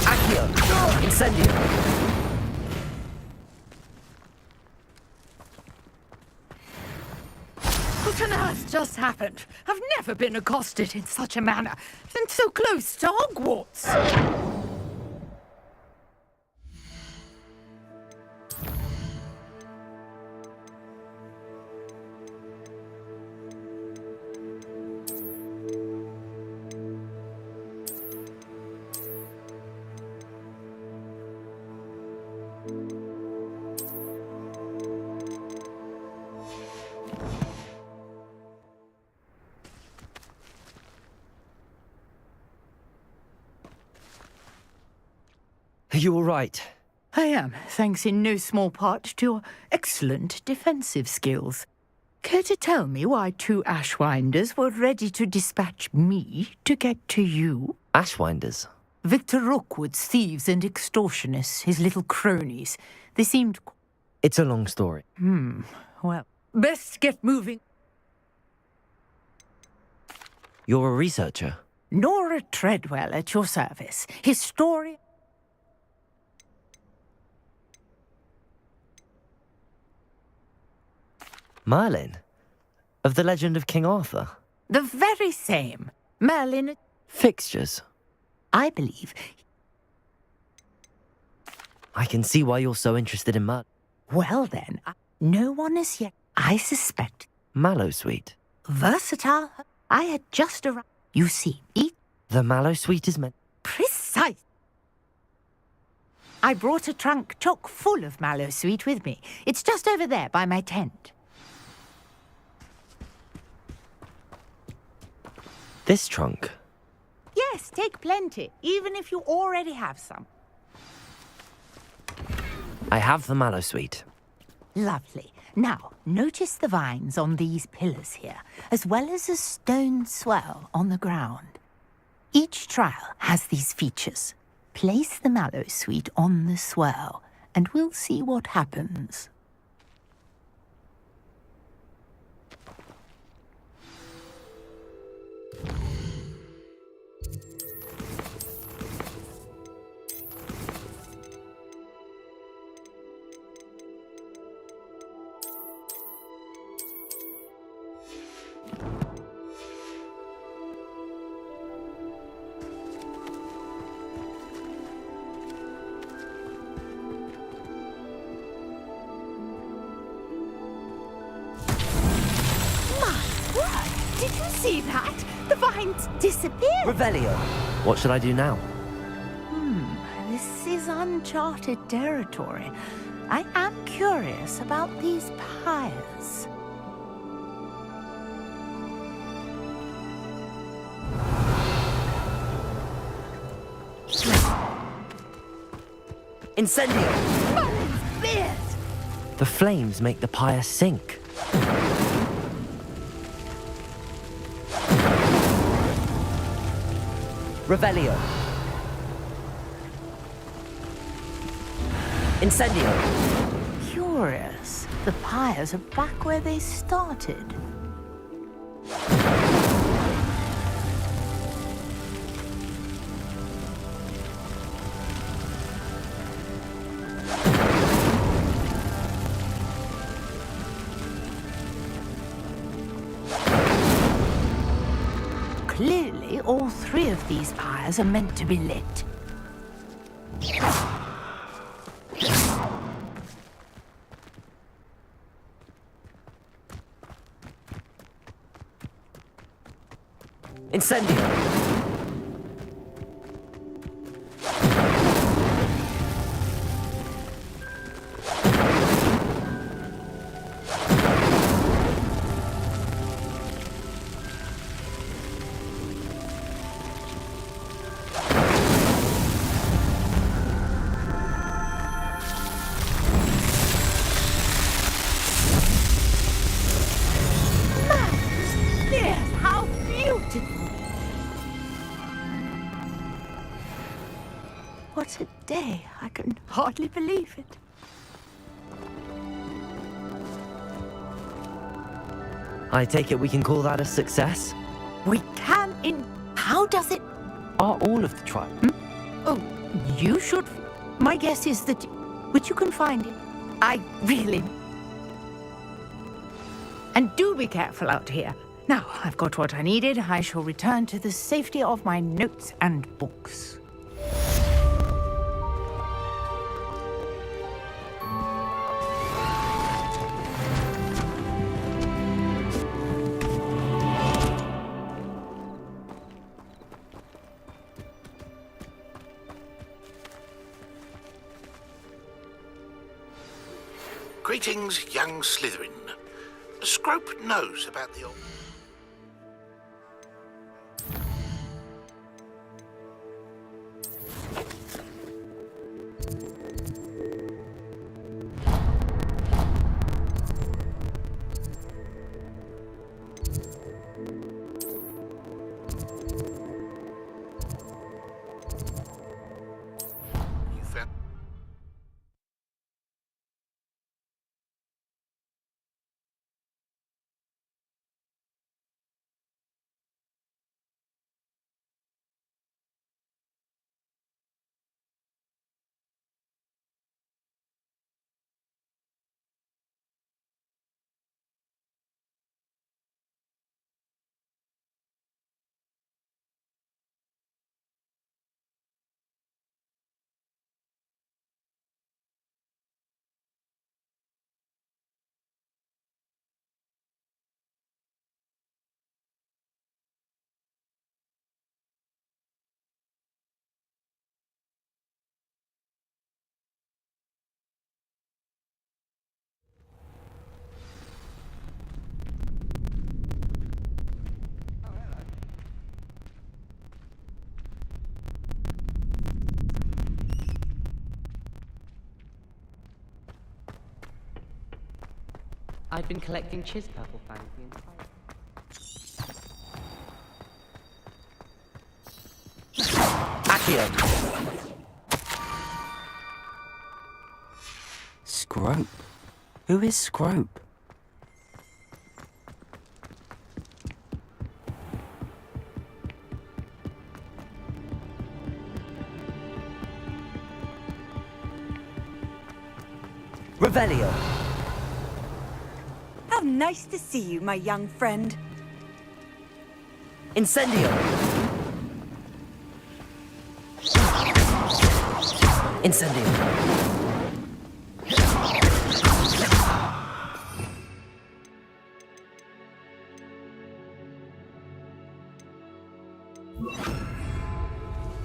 Accio! Incendio! What on earth just happened? I've never been accosted in such a manner, and so close to Hogwarts. Are you all right? I am, thanks in no small part to your excellent defensive skills. Care to tell me why 2 Ashwinders were ready to dispatch me to get to you? Ashwinders? Victor Rookwood's thieves and extortionists, his little cronies. They seemed... It's a long story. Well, best get moving. You're a researcher? Nora Treadwell at your service. Historian... Merlin? Of the legend of King Arthur? The very same. Merlin... Fixtures? I believe... I can see why you're so interested in Merlin. Well then, no one as yet. I suspect... Mallow Sweet? Versatile. I had just arrived. You see, The Mallow Sweet is meant... Precise. I brought a trunk chock full of Mallow Sweet with me. It's just over there by my tent. This trunk? Yes, take plenty, even if you already have some. I have the Mallow Sweet. Lovely. Now, notice the vines on these pillars here, as well as a stone swell on the ground. Each trial has these features. Place the Mallow Sweet on the swell, and we'll see what happens. Did you see that? The vines disappeared. Revelio! What should I do now? This is uncharted territory. I am curious about these pyres. Incendio! Merlin's beard! The flames make the pyre sink. Revelio. Incendio. Curious. The pyres are back where they started. Clearly, all 3 of these pyres are meant to be lit. Incendio. How beautiful! What a day. I can hardly believe it. I take it we can call that a success? We can How does it... Are all of the trials? Oh, you should... My guess is that... Which you can find it. I really... And do be careful out here. Now, I've got what I needed. I shall return to the safety of my notes and books. Greetings, young Slytherin. Scrope knows about the old... I've been collecting Chiz Purple fangs the entire... Accio! Scrope? Who is Scrope? Revelio! How nice to see you, my young friend. Incendio! Incendio!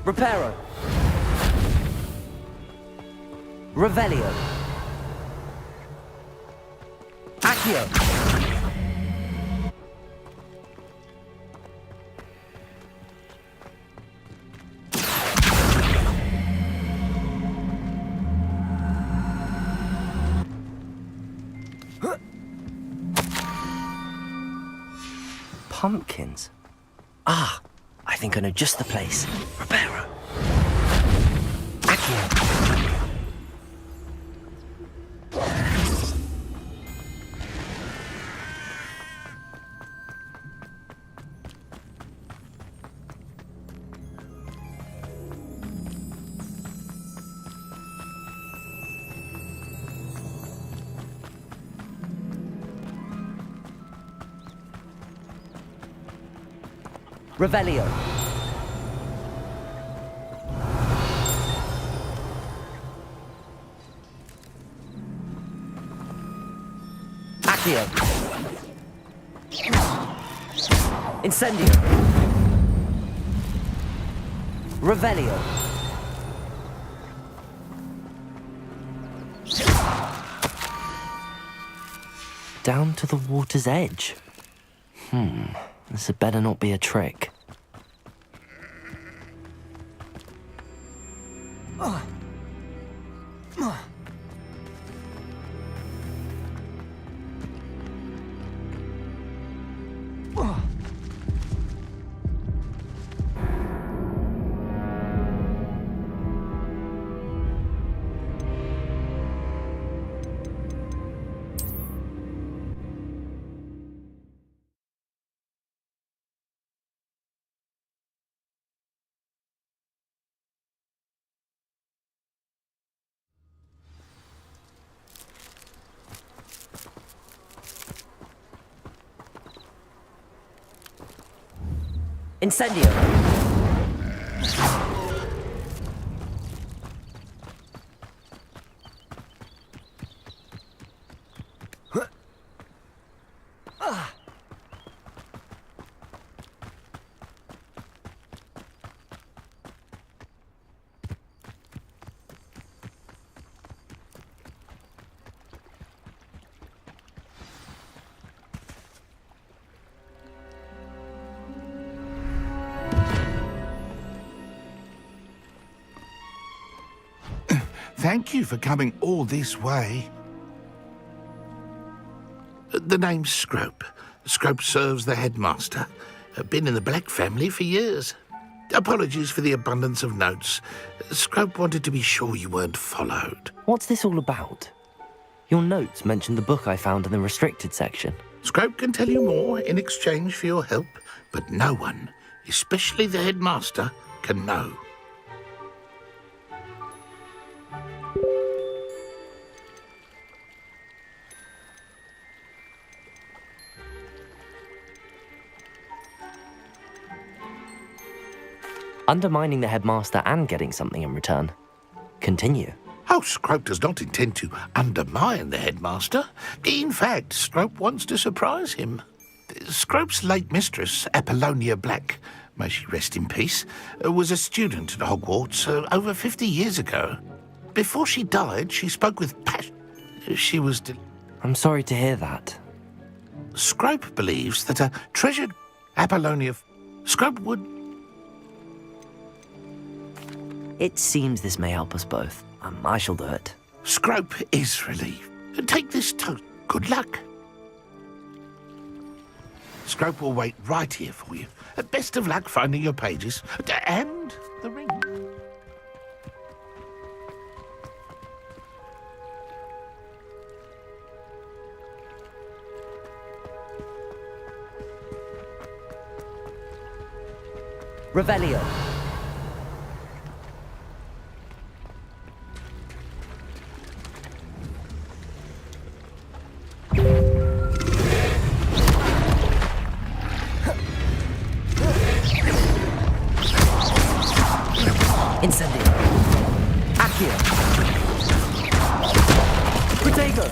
Reparo! Revelio! Accio! Pumpkins? Ah, I think I know just the place. Reparo. Accio. Revelio. Accio. Incendio. Revelio. Down to the water's edge. This had better not be a trick. Incendio! Thank you for coming all this way. The name's Scrope. Scrope serves the headmaster. Been in the Black family for years. Apologies for the abundance of notes. Scrope wanted to be sure you weren't followed. What's this all about? Your notes mentioned the book I found in the restricted section. Scrope can tell you more in exchange for your help, but no one, especially the headmaster, can know. Undermining the headmaster and getting something in return. Continue. Oh, Scrope does not intend to undermine the headmaster. In fact, Scrope wants to surprise him. Scrope's late mistress, Apollonia Black, may she rest in peace, was a student at Hogwarts over 50 years ago. Before she died, she spoke with passion. She was... I'm sorry to hear that. Scrope believes that a treasured Apollonia... Scrope would... It seems this may help us both. I shall do it. Scrope is relieved. Take this toast. Good luck. Scrope will wait right here for you. Best of luck finding your pages. And the ring. Revelio. Incendio. Accio. Protego.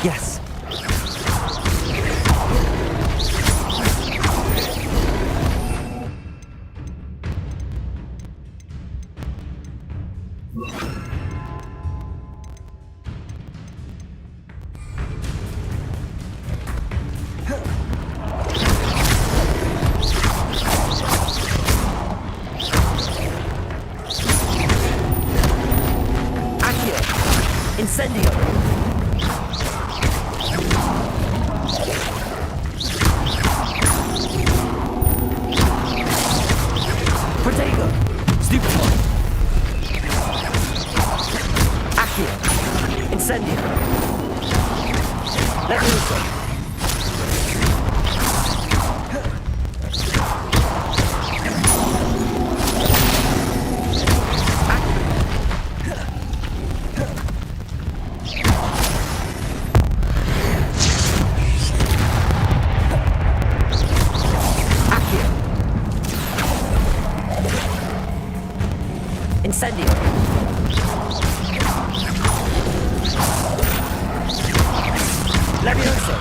Yes. Accio. Incendio. Protego! Stupefy! Accio! Incendio! Levioso! Incendio! Levioso!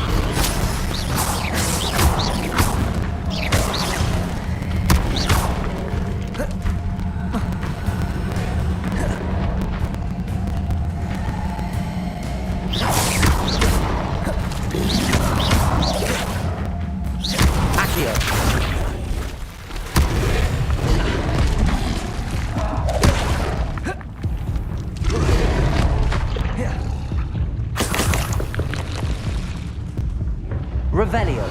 Accio! Revelio.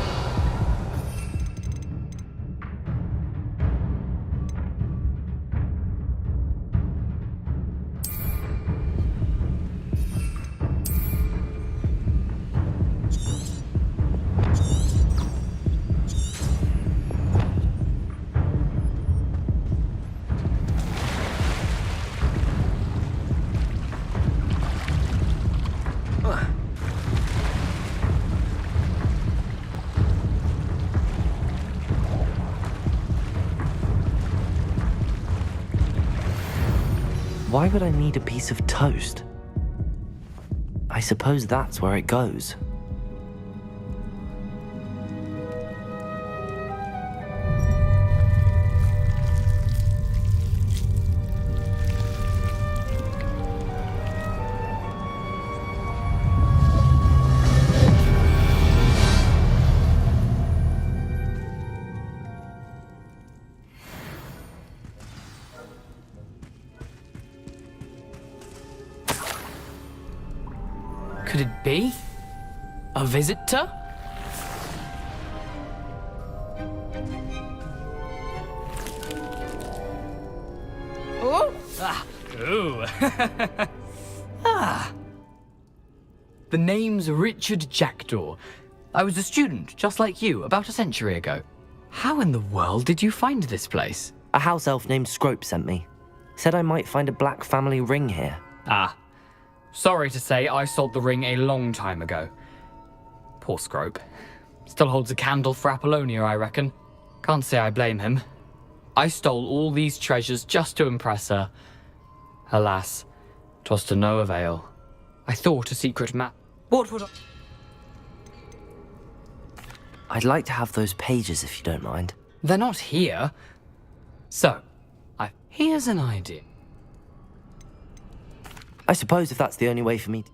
Why would I need a piece of toast? I suppose that's where it goes. Could it be? A visitor? Oh! Ah! Ooh! Ah! The name's Richard Jackdaw. I was a student, just like you, about a century ago. How in the world did you find this place? A house elf named Scrope sent me. Said I might find a black family ring here. Ah. Sorry to say, I sold the ring a long time ago. Poor Scrope. Still holds a candle for Apollonia, I reckon. Can't say I blame him. I stole all these treasures just to impress her. Alas, 'twas to no avail. I thought a secret map. What would I... I'd like to have those pages if you don't mind. They're not here. So, here's an idea. I suppose if that's the only way for me to...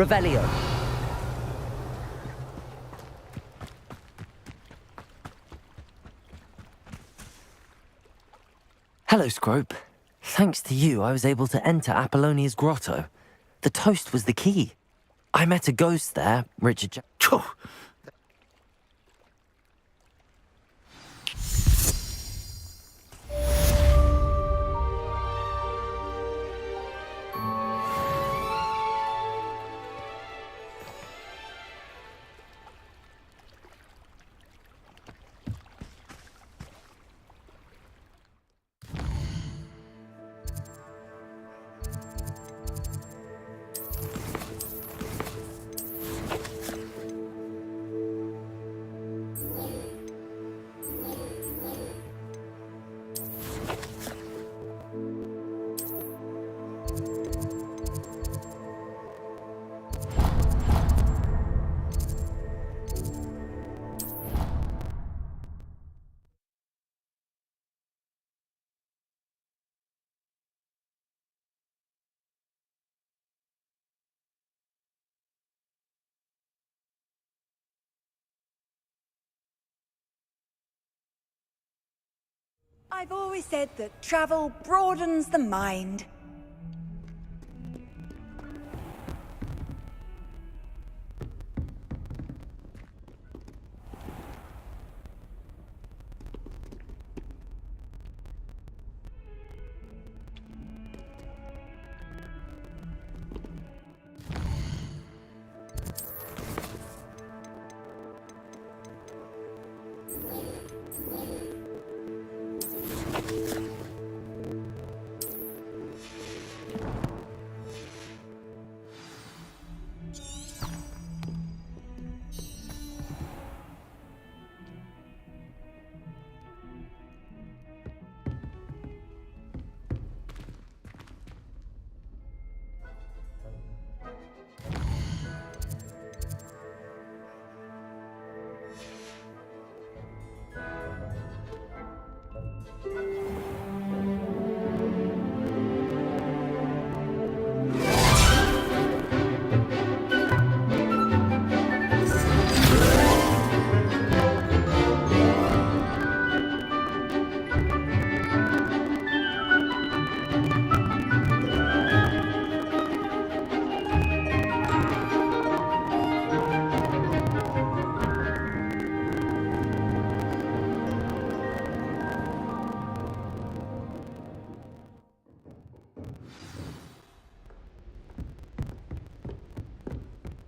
Revelio. Hello, Scrope. Thanks to you, I was able to enter Apollonia's grotto. The toast was the key. I met a ghost there, Richard I've always said that travel broadens the mind.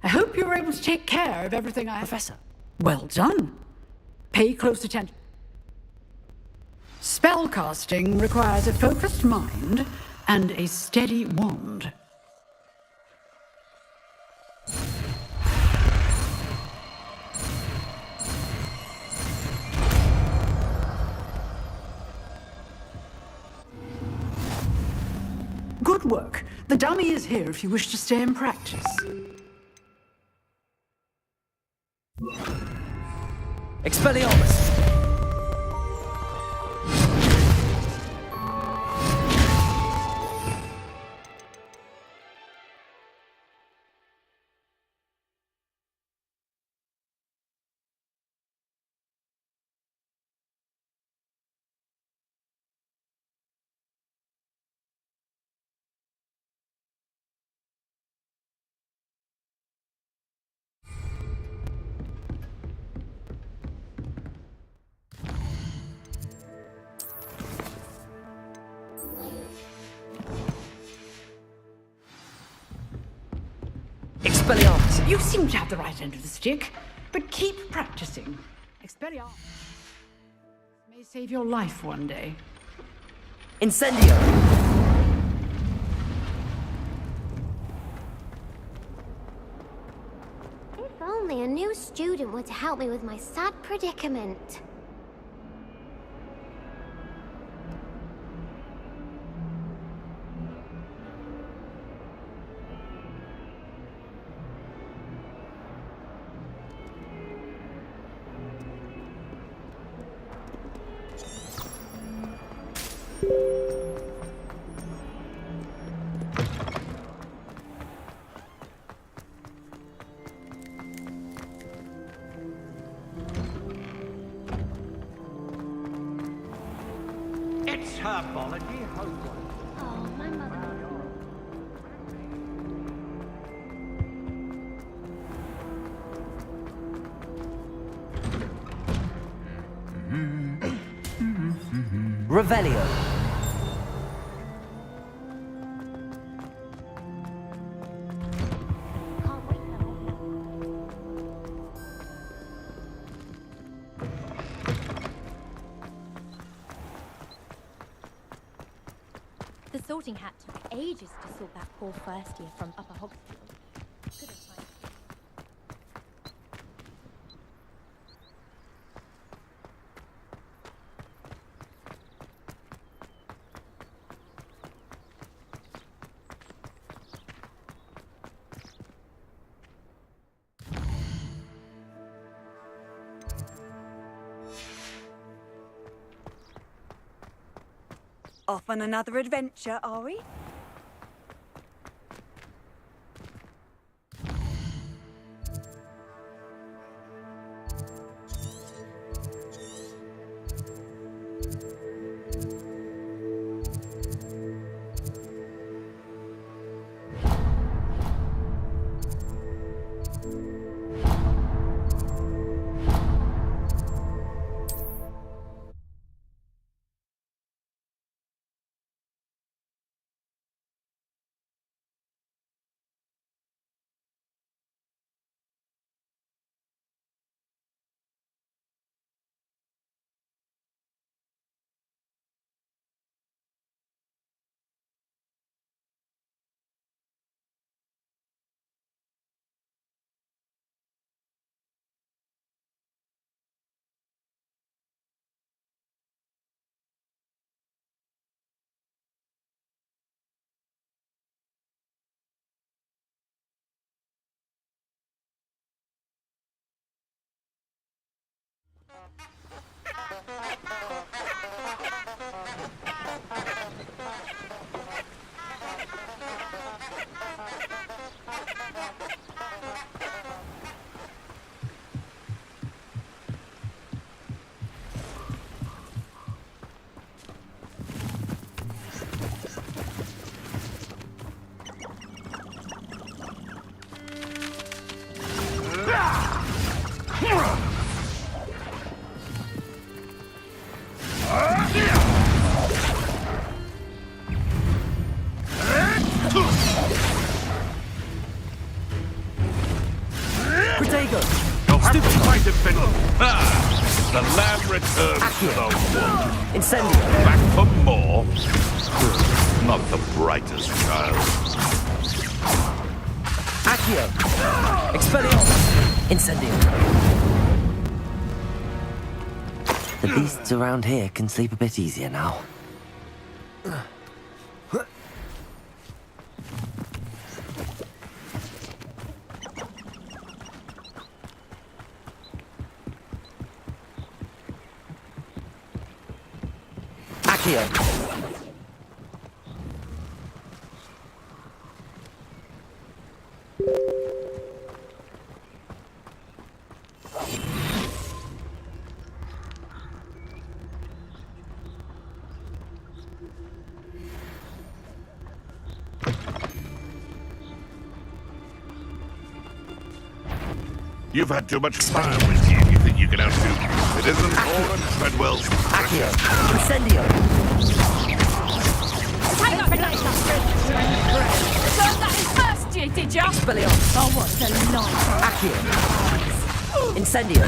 I hope you were able to take care of everything I... Professor. Well done. Pay close attention. Spellcasting requires a focused mind and a steady wand. Good work. The dummy is here if you wish to stay in practice. Expelliarmus! Expelliarmus! You seem to have the right end of the stick, but keep practicing. Expelliarmus may save your life one day. Incendio! If only a new student were to help me with my sad predicament. It's herbology, Hogwarts. Oh, my mother. Revelio! The sorting hat took ages to sort that poor first year from Upper Hogwarts. Could have tried. Off on another adventure, are we? The lamb returns to the wood. Incendio! Back for more? Not the brightest child. Accio! Expelliarmus! Incendio! The beasts around here can sleep a bit easier now. Accio! You've had too much fire with you. You think you can outdo citizens Orlan Treadwell's Accio! Incendio! Time up for night. Learn that in first year. it, did ya? Expelliarmus. Oh, what a night. Accio. Incendio.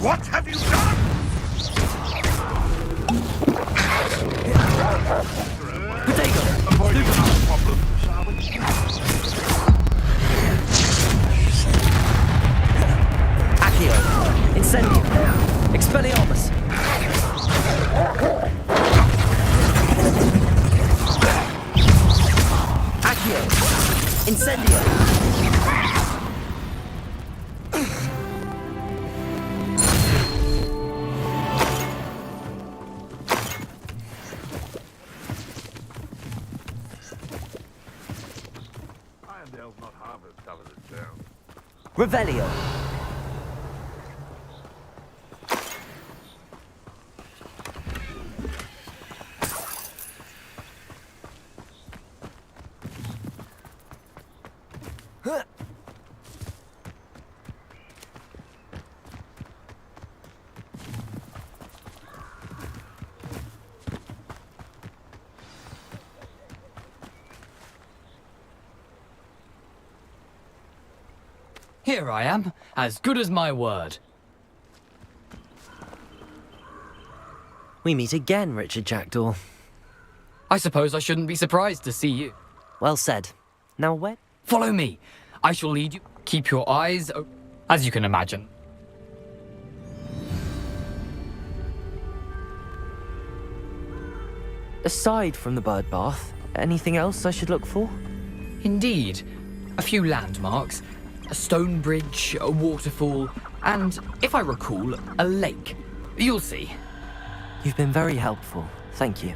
What have you done? Potato. Avoiding our problem, shall we? Accio. Incendio. Expelliarmus. Accio. Incendio. Irondale's not half as dull as it sounds. Revelio. Here I am, as good as my word. We meet again, Richard Jackdaw. I suppose I shouldn't be surprised to see you. Well said. Now where? Follow me. I shall lead you. Keep your eyes open, as you can imagine. Aside from the bird bath, anything else I should look for? Indeed. A few landmarks. A stone bridge, a waterfall, and, if I recall, a lake. You'll see. You've been very helpful. Thank you.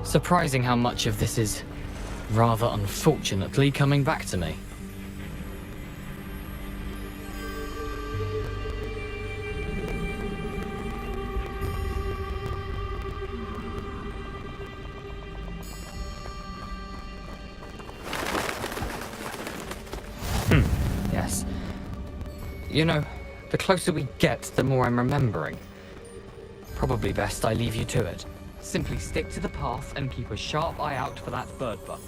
Surprising how much of this is, rather unfortunately, coming back to me. Yes. You know, the closer we get, the more I'm remembering. Probably best I leave you to it. Simply stick to the path and keep a sharp eye out for that bird buff.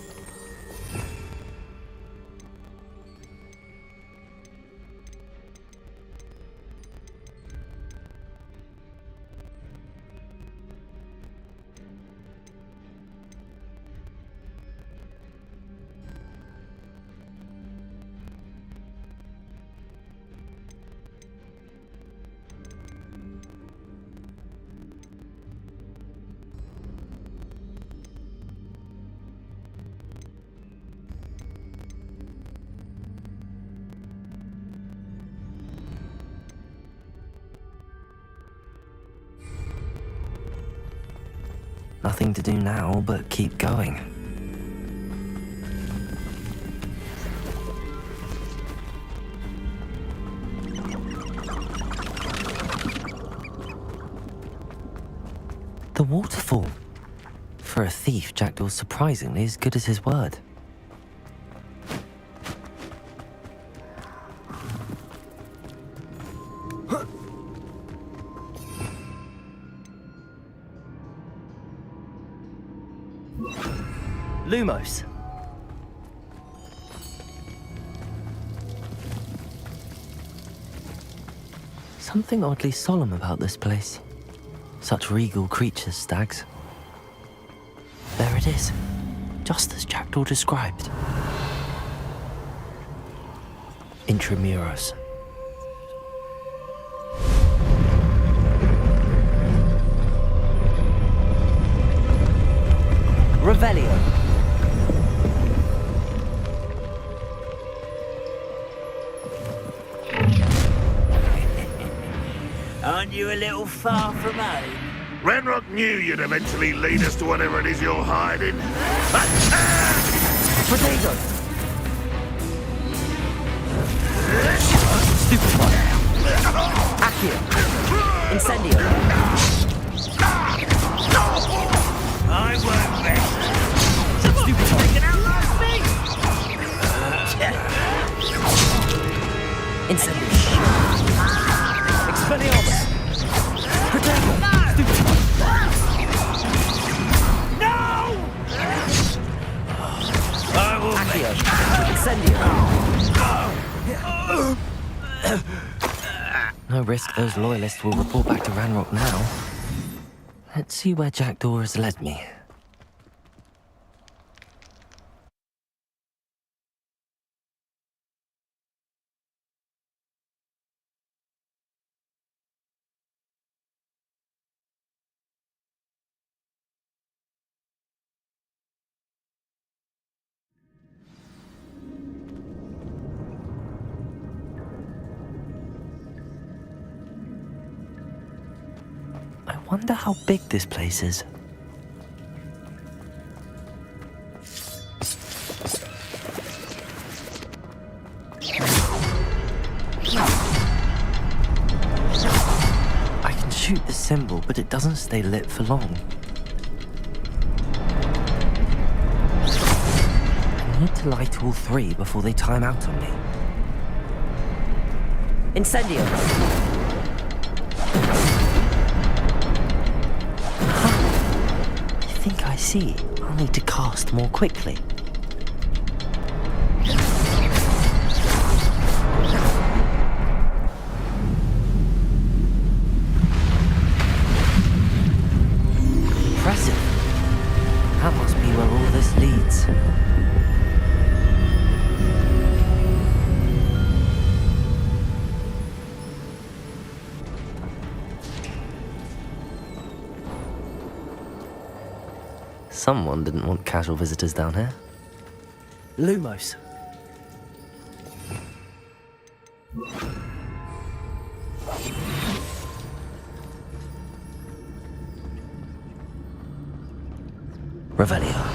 Nothing to do now but keep going. The waterfall. For a thief, Jackdaw's surprisingly as good as his word. Lumos. Something oddly solemn about this place. Such regal creatures, stags. There it is, just as Jackdaw described. Intramuros. Revelio. Aren't you a little far from home? Renrock knew you'd eventually lead us to whatever it is you're hiding. Potato. Stupid one. Accio. Incendio. I won't rest. Stupid one. Taking out last thing. Incendio. Expelliarmus. Potato. Stupid one. Incendio! No risk those loyalists will report back to Ranrock now. Let's see where Jackdaw has led me. I wonder how big this place is. I can shoot the symbol, but it doesn't stay lit for long. I need to light all three before they time out on me. Incendio! I think I see. I'll need to cast more quickly. Impressive. That must be where all this leads. Someone didn't want casual visitors down here. Lumos. Revelio.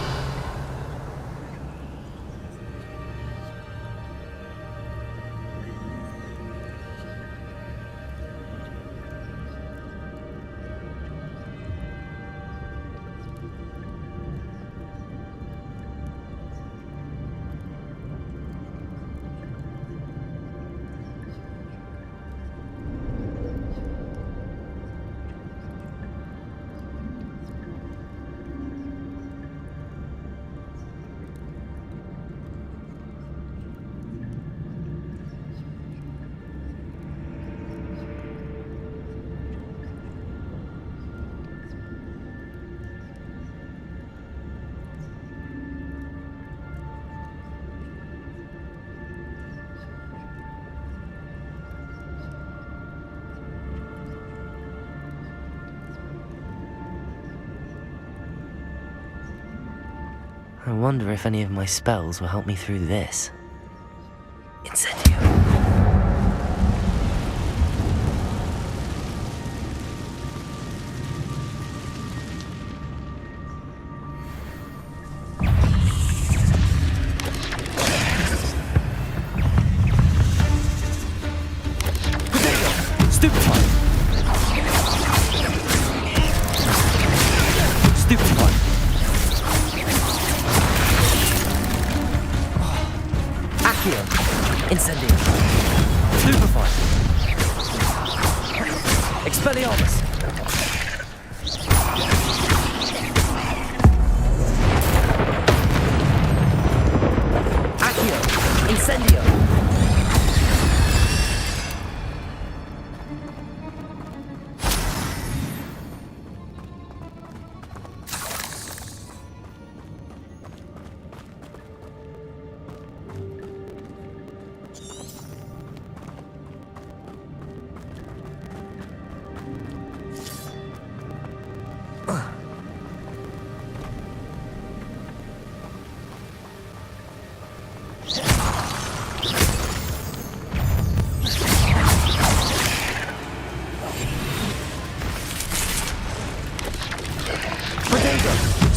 I wonder if any of my spells will help me through this. Incendio. Stupefy. Stupefy. Accio. Incendio. Stupefy. Expelliarmus. Accio. Incendio.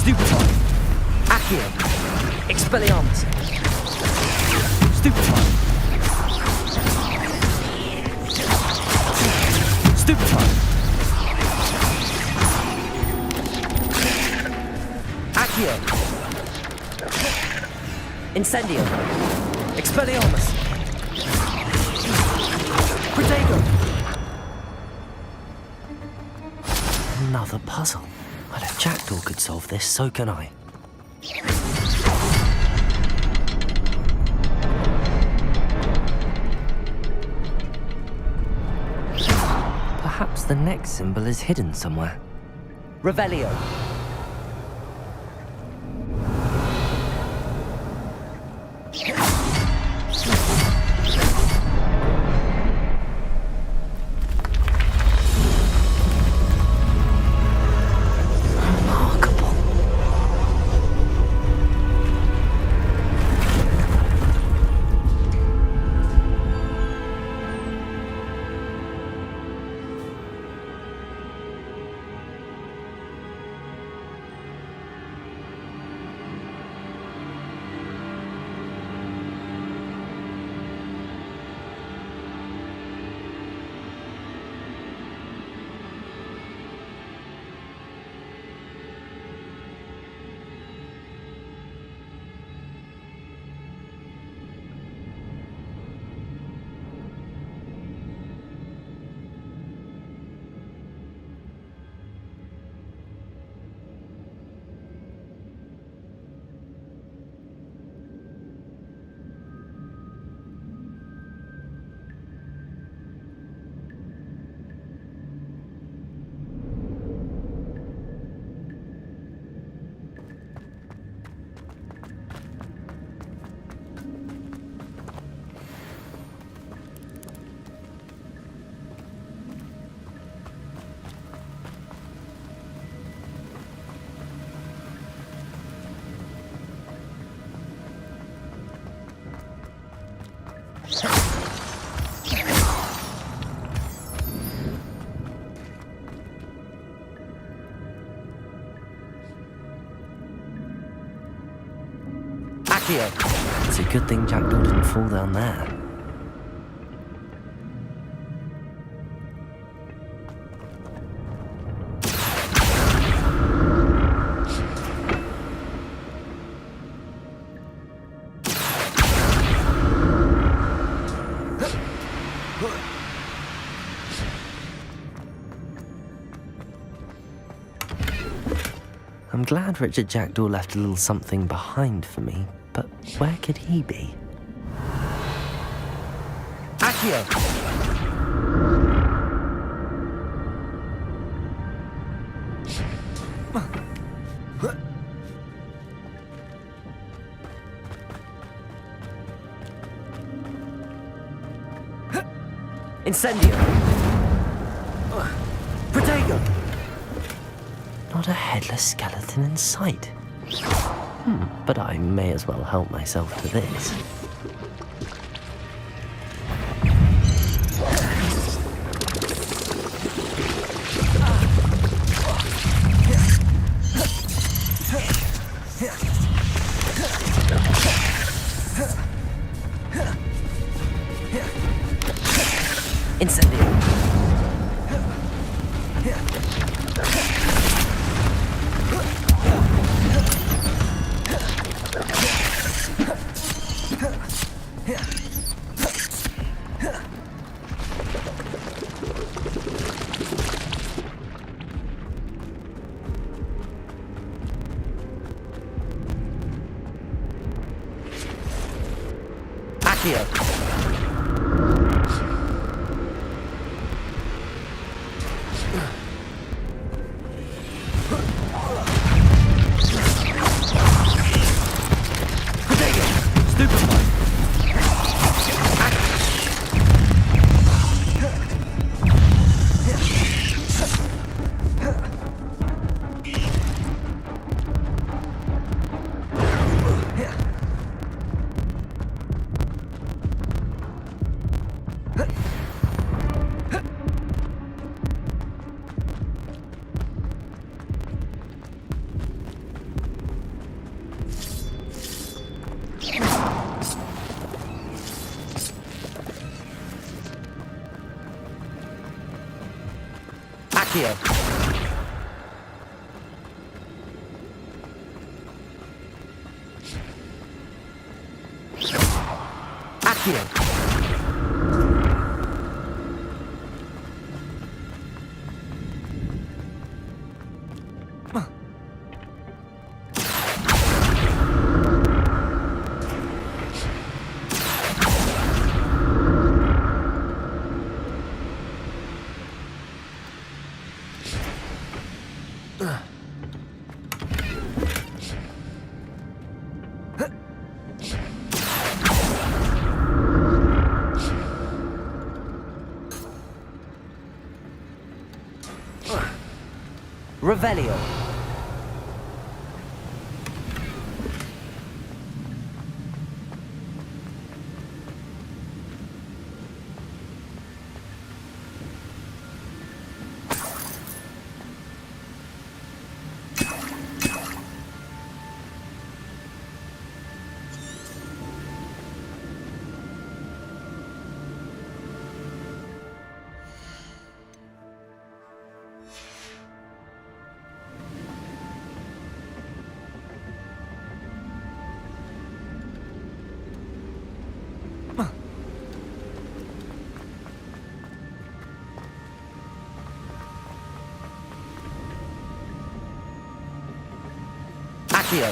Stupefy. Accio. Expelliarmus. Stupefy. Stupefy. Accio. Incendio. Expelliarmus. Protego. Another puzzle. Well, if Jackdaw could solve this, so can I. the next symbol is hidden somewhere. Revelio. It's a good thing Jackdaw didn't fall down there. I'm glad Richard Jackdaw left a little something behind for me, but where could he be? Accio! Incendio! Protego! Not a headless skeleton in sight. But I may as well help myself to this. Incendio! Accio! Accio! Revelio. Accio.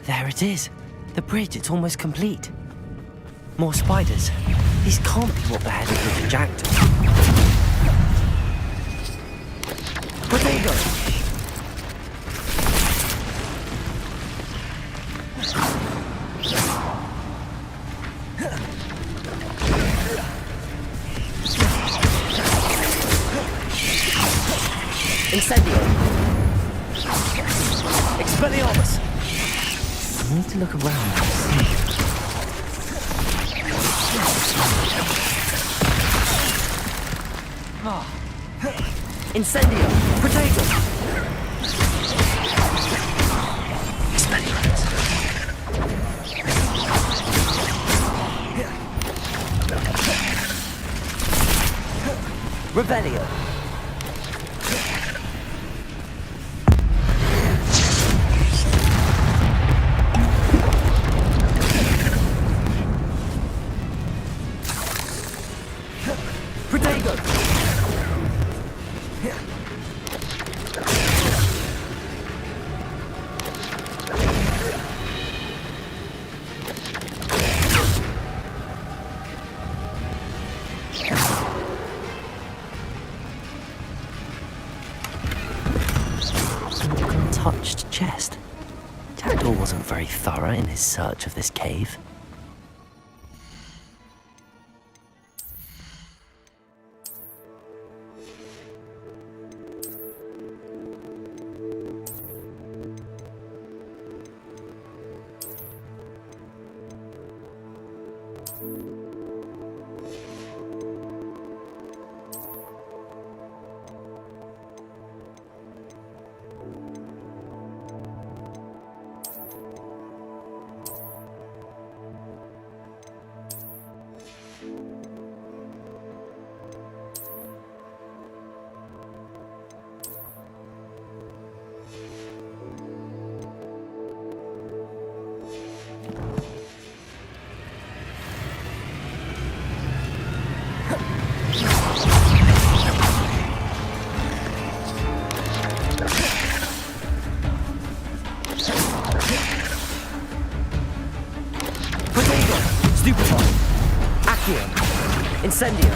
There it is. The bridge, it's almost complete. More spiders. These can't be what beheaded Richard Jack took. Potato! Incendio! Expelliarmus! I need to look around and see. Incendio! Potato! Expelliarmus! Revelio! Untouched chest. Jackdaw wasn't very thorough in his search of this cave. Incendio!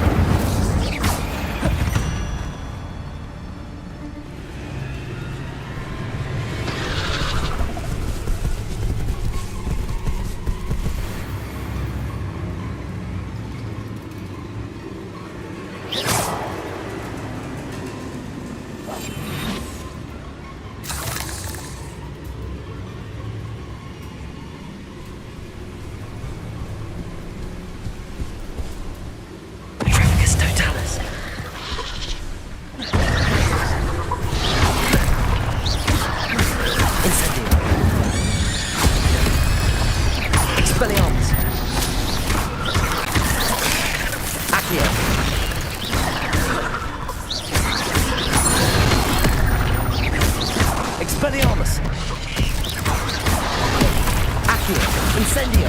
Incendio!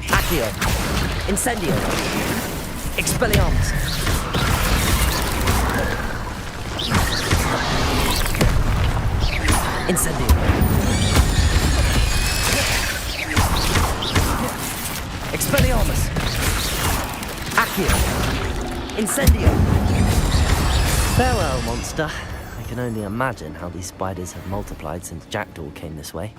Accio! Incendio! Expelliarmus! Incendio! Expelliarmus! Accio! Incendio! Farewell, monster. I can only imagine how these spiders have multiplied since Jackdaw came this way.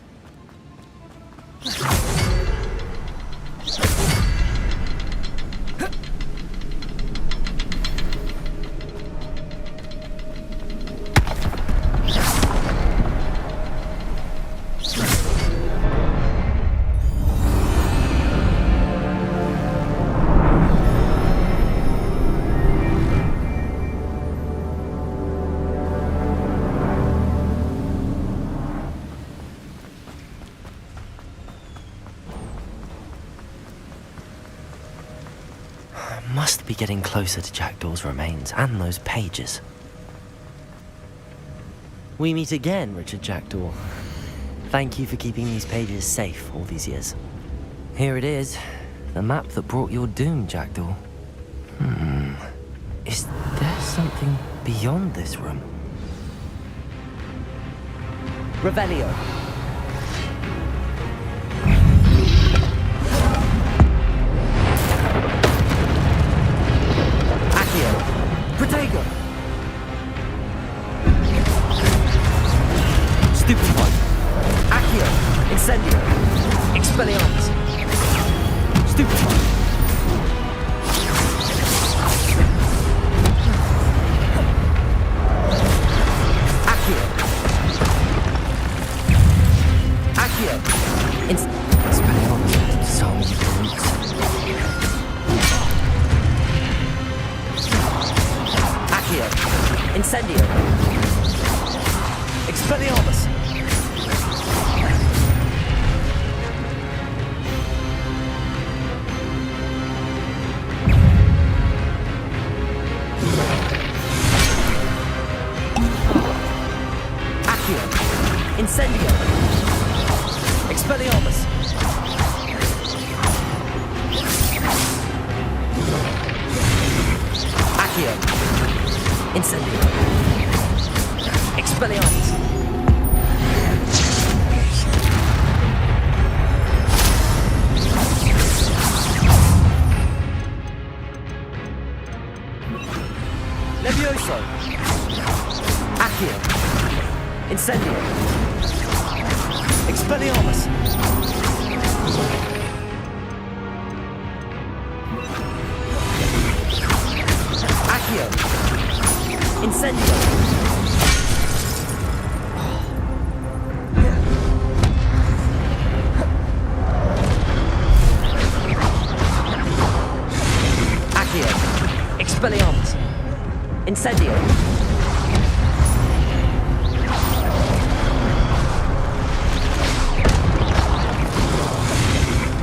Must be getting closer to Jackdaw's remains and those pages. We meet again, Richard Jackdaw. Thank you for keeping these pages safe all these years. Here it is, the map that brought your doom, Jackdaw. Is there something beyond this room? Revelio. Protego! Stupefy! Accio! Incendio! Expelliarmus! Stupefy! Accio! Accio! Expelliarmus! So many brutes. Incendio! Expelliarmus! Accio! Incendio! Expelliarmus! Accio! Incendio! Expelliarmus! Levioso! Accio! Incendio! Expelliarmus! Accio! Incendio! Accio! Expelliarmus! Incendio!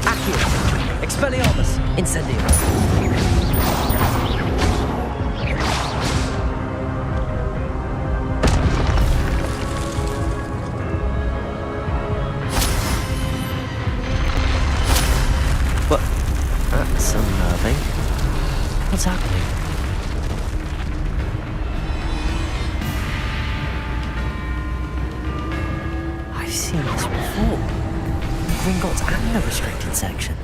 Accio! Expelliarmus! Incendio! That's unnerving. What's happening? I've seen this before. Gringotts and the restricted section.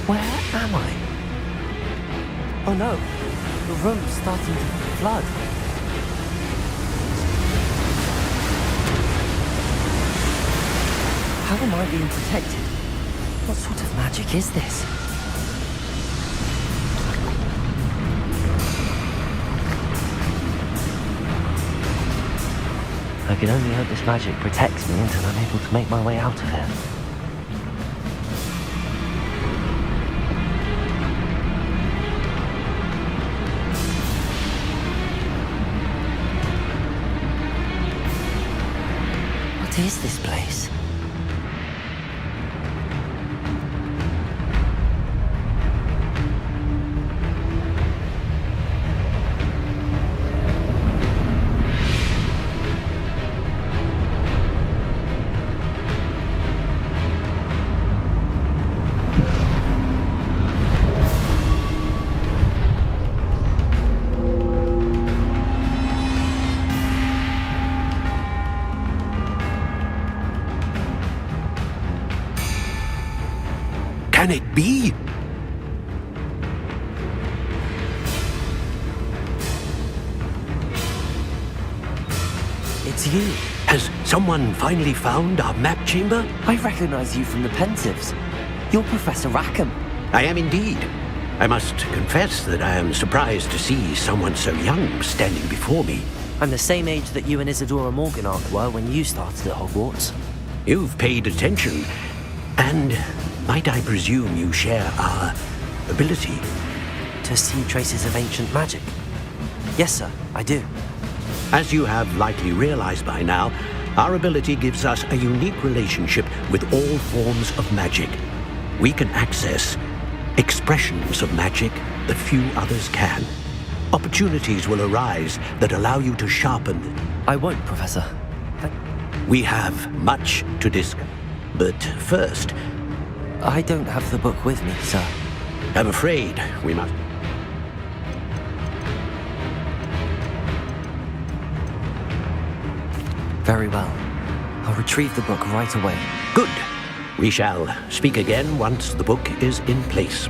Where am I? Oh no, the room's starting to flood. How am I being protected? What sort of magic is this? I can only hope this magic protects me until I'm able to make my way out of here. What is this place? Can it be? It's you. Has someone finally found our map chamber? I recognize you from the Pensieves. You're Professor Rackham. I am indeed. I must confess that I am surprised to see someone so young standing before me. I'm the same age that you and Isadora Morganach were when you started at Hogwarts. You've paid attention, and might I presume you share our ability? To see traces of ancient magic? Yes, sir, I do. As you have likely realized by now, our ability gives us a unique relationship with all forms of magic. We can access expressions of magic that few others can. Opportunities will arise that allow you to sharpen. I won't, Professor. We have much to discuss. But first... I don't have the book with me, sir. I'm afraid we must... Very well. I'll retrieve the book right away. Good. We shall speak again once the book is in place.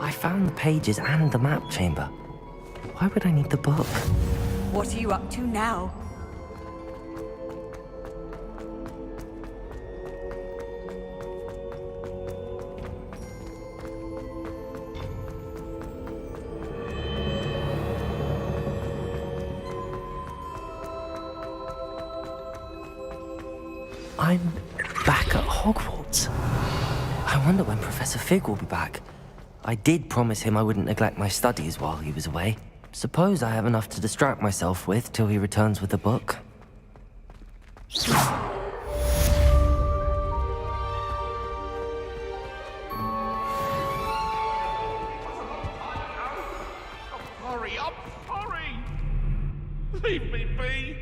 I found the pages and the map chamber. Why would I need the book? What are you up to now? I'm back at Hogwarts. I wonder when Professor Fig will be back. I did promise him I wouldn't neglect my studies while he was away. Suppose I have enough to distract myself with till he returns with the book. Hurry up! Hurry! Leave me be!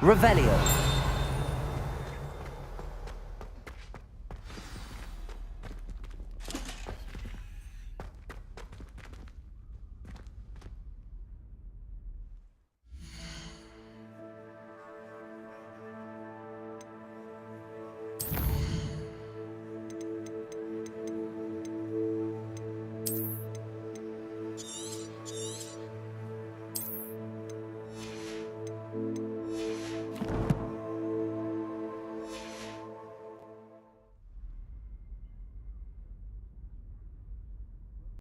Revelio.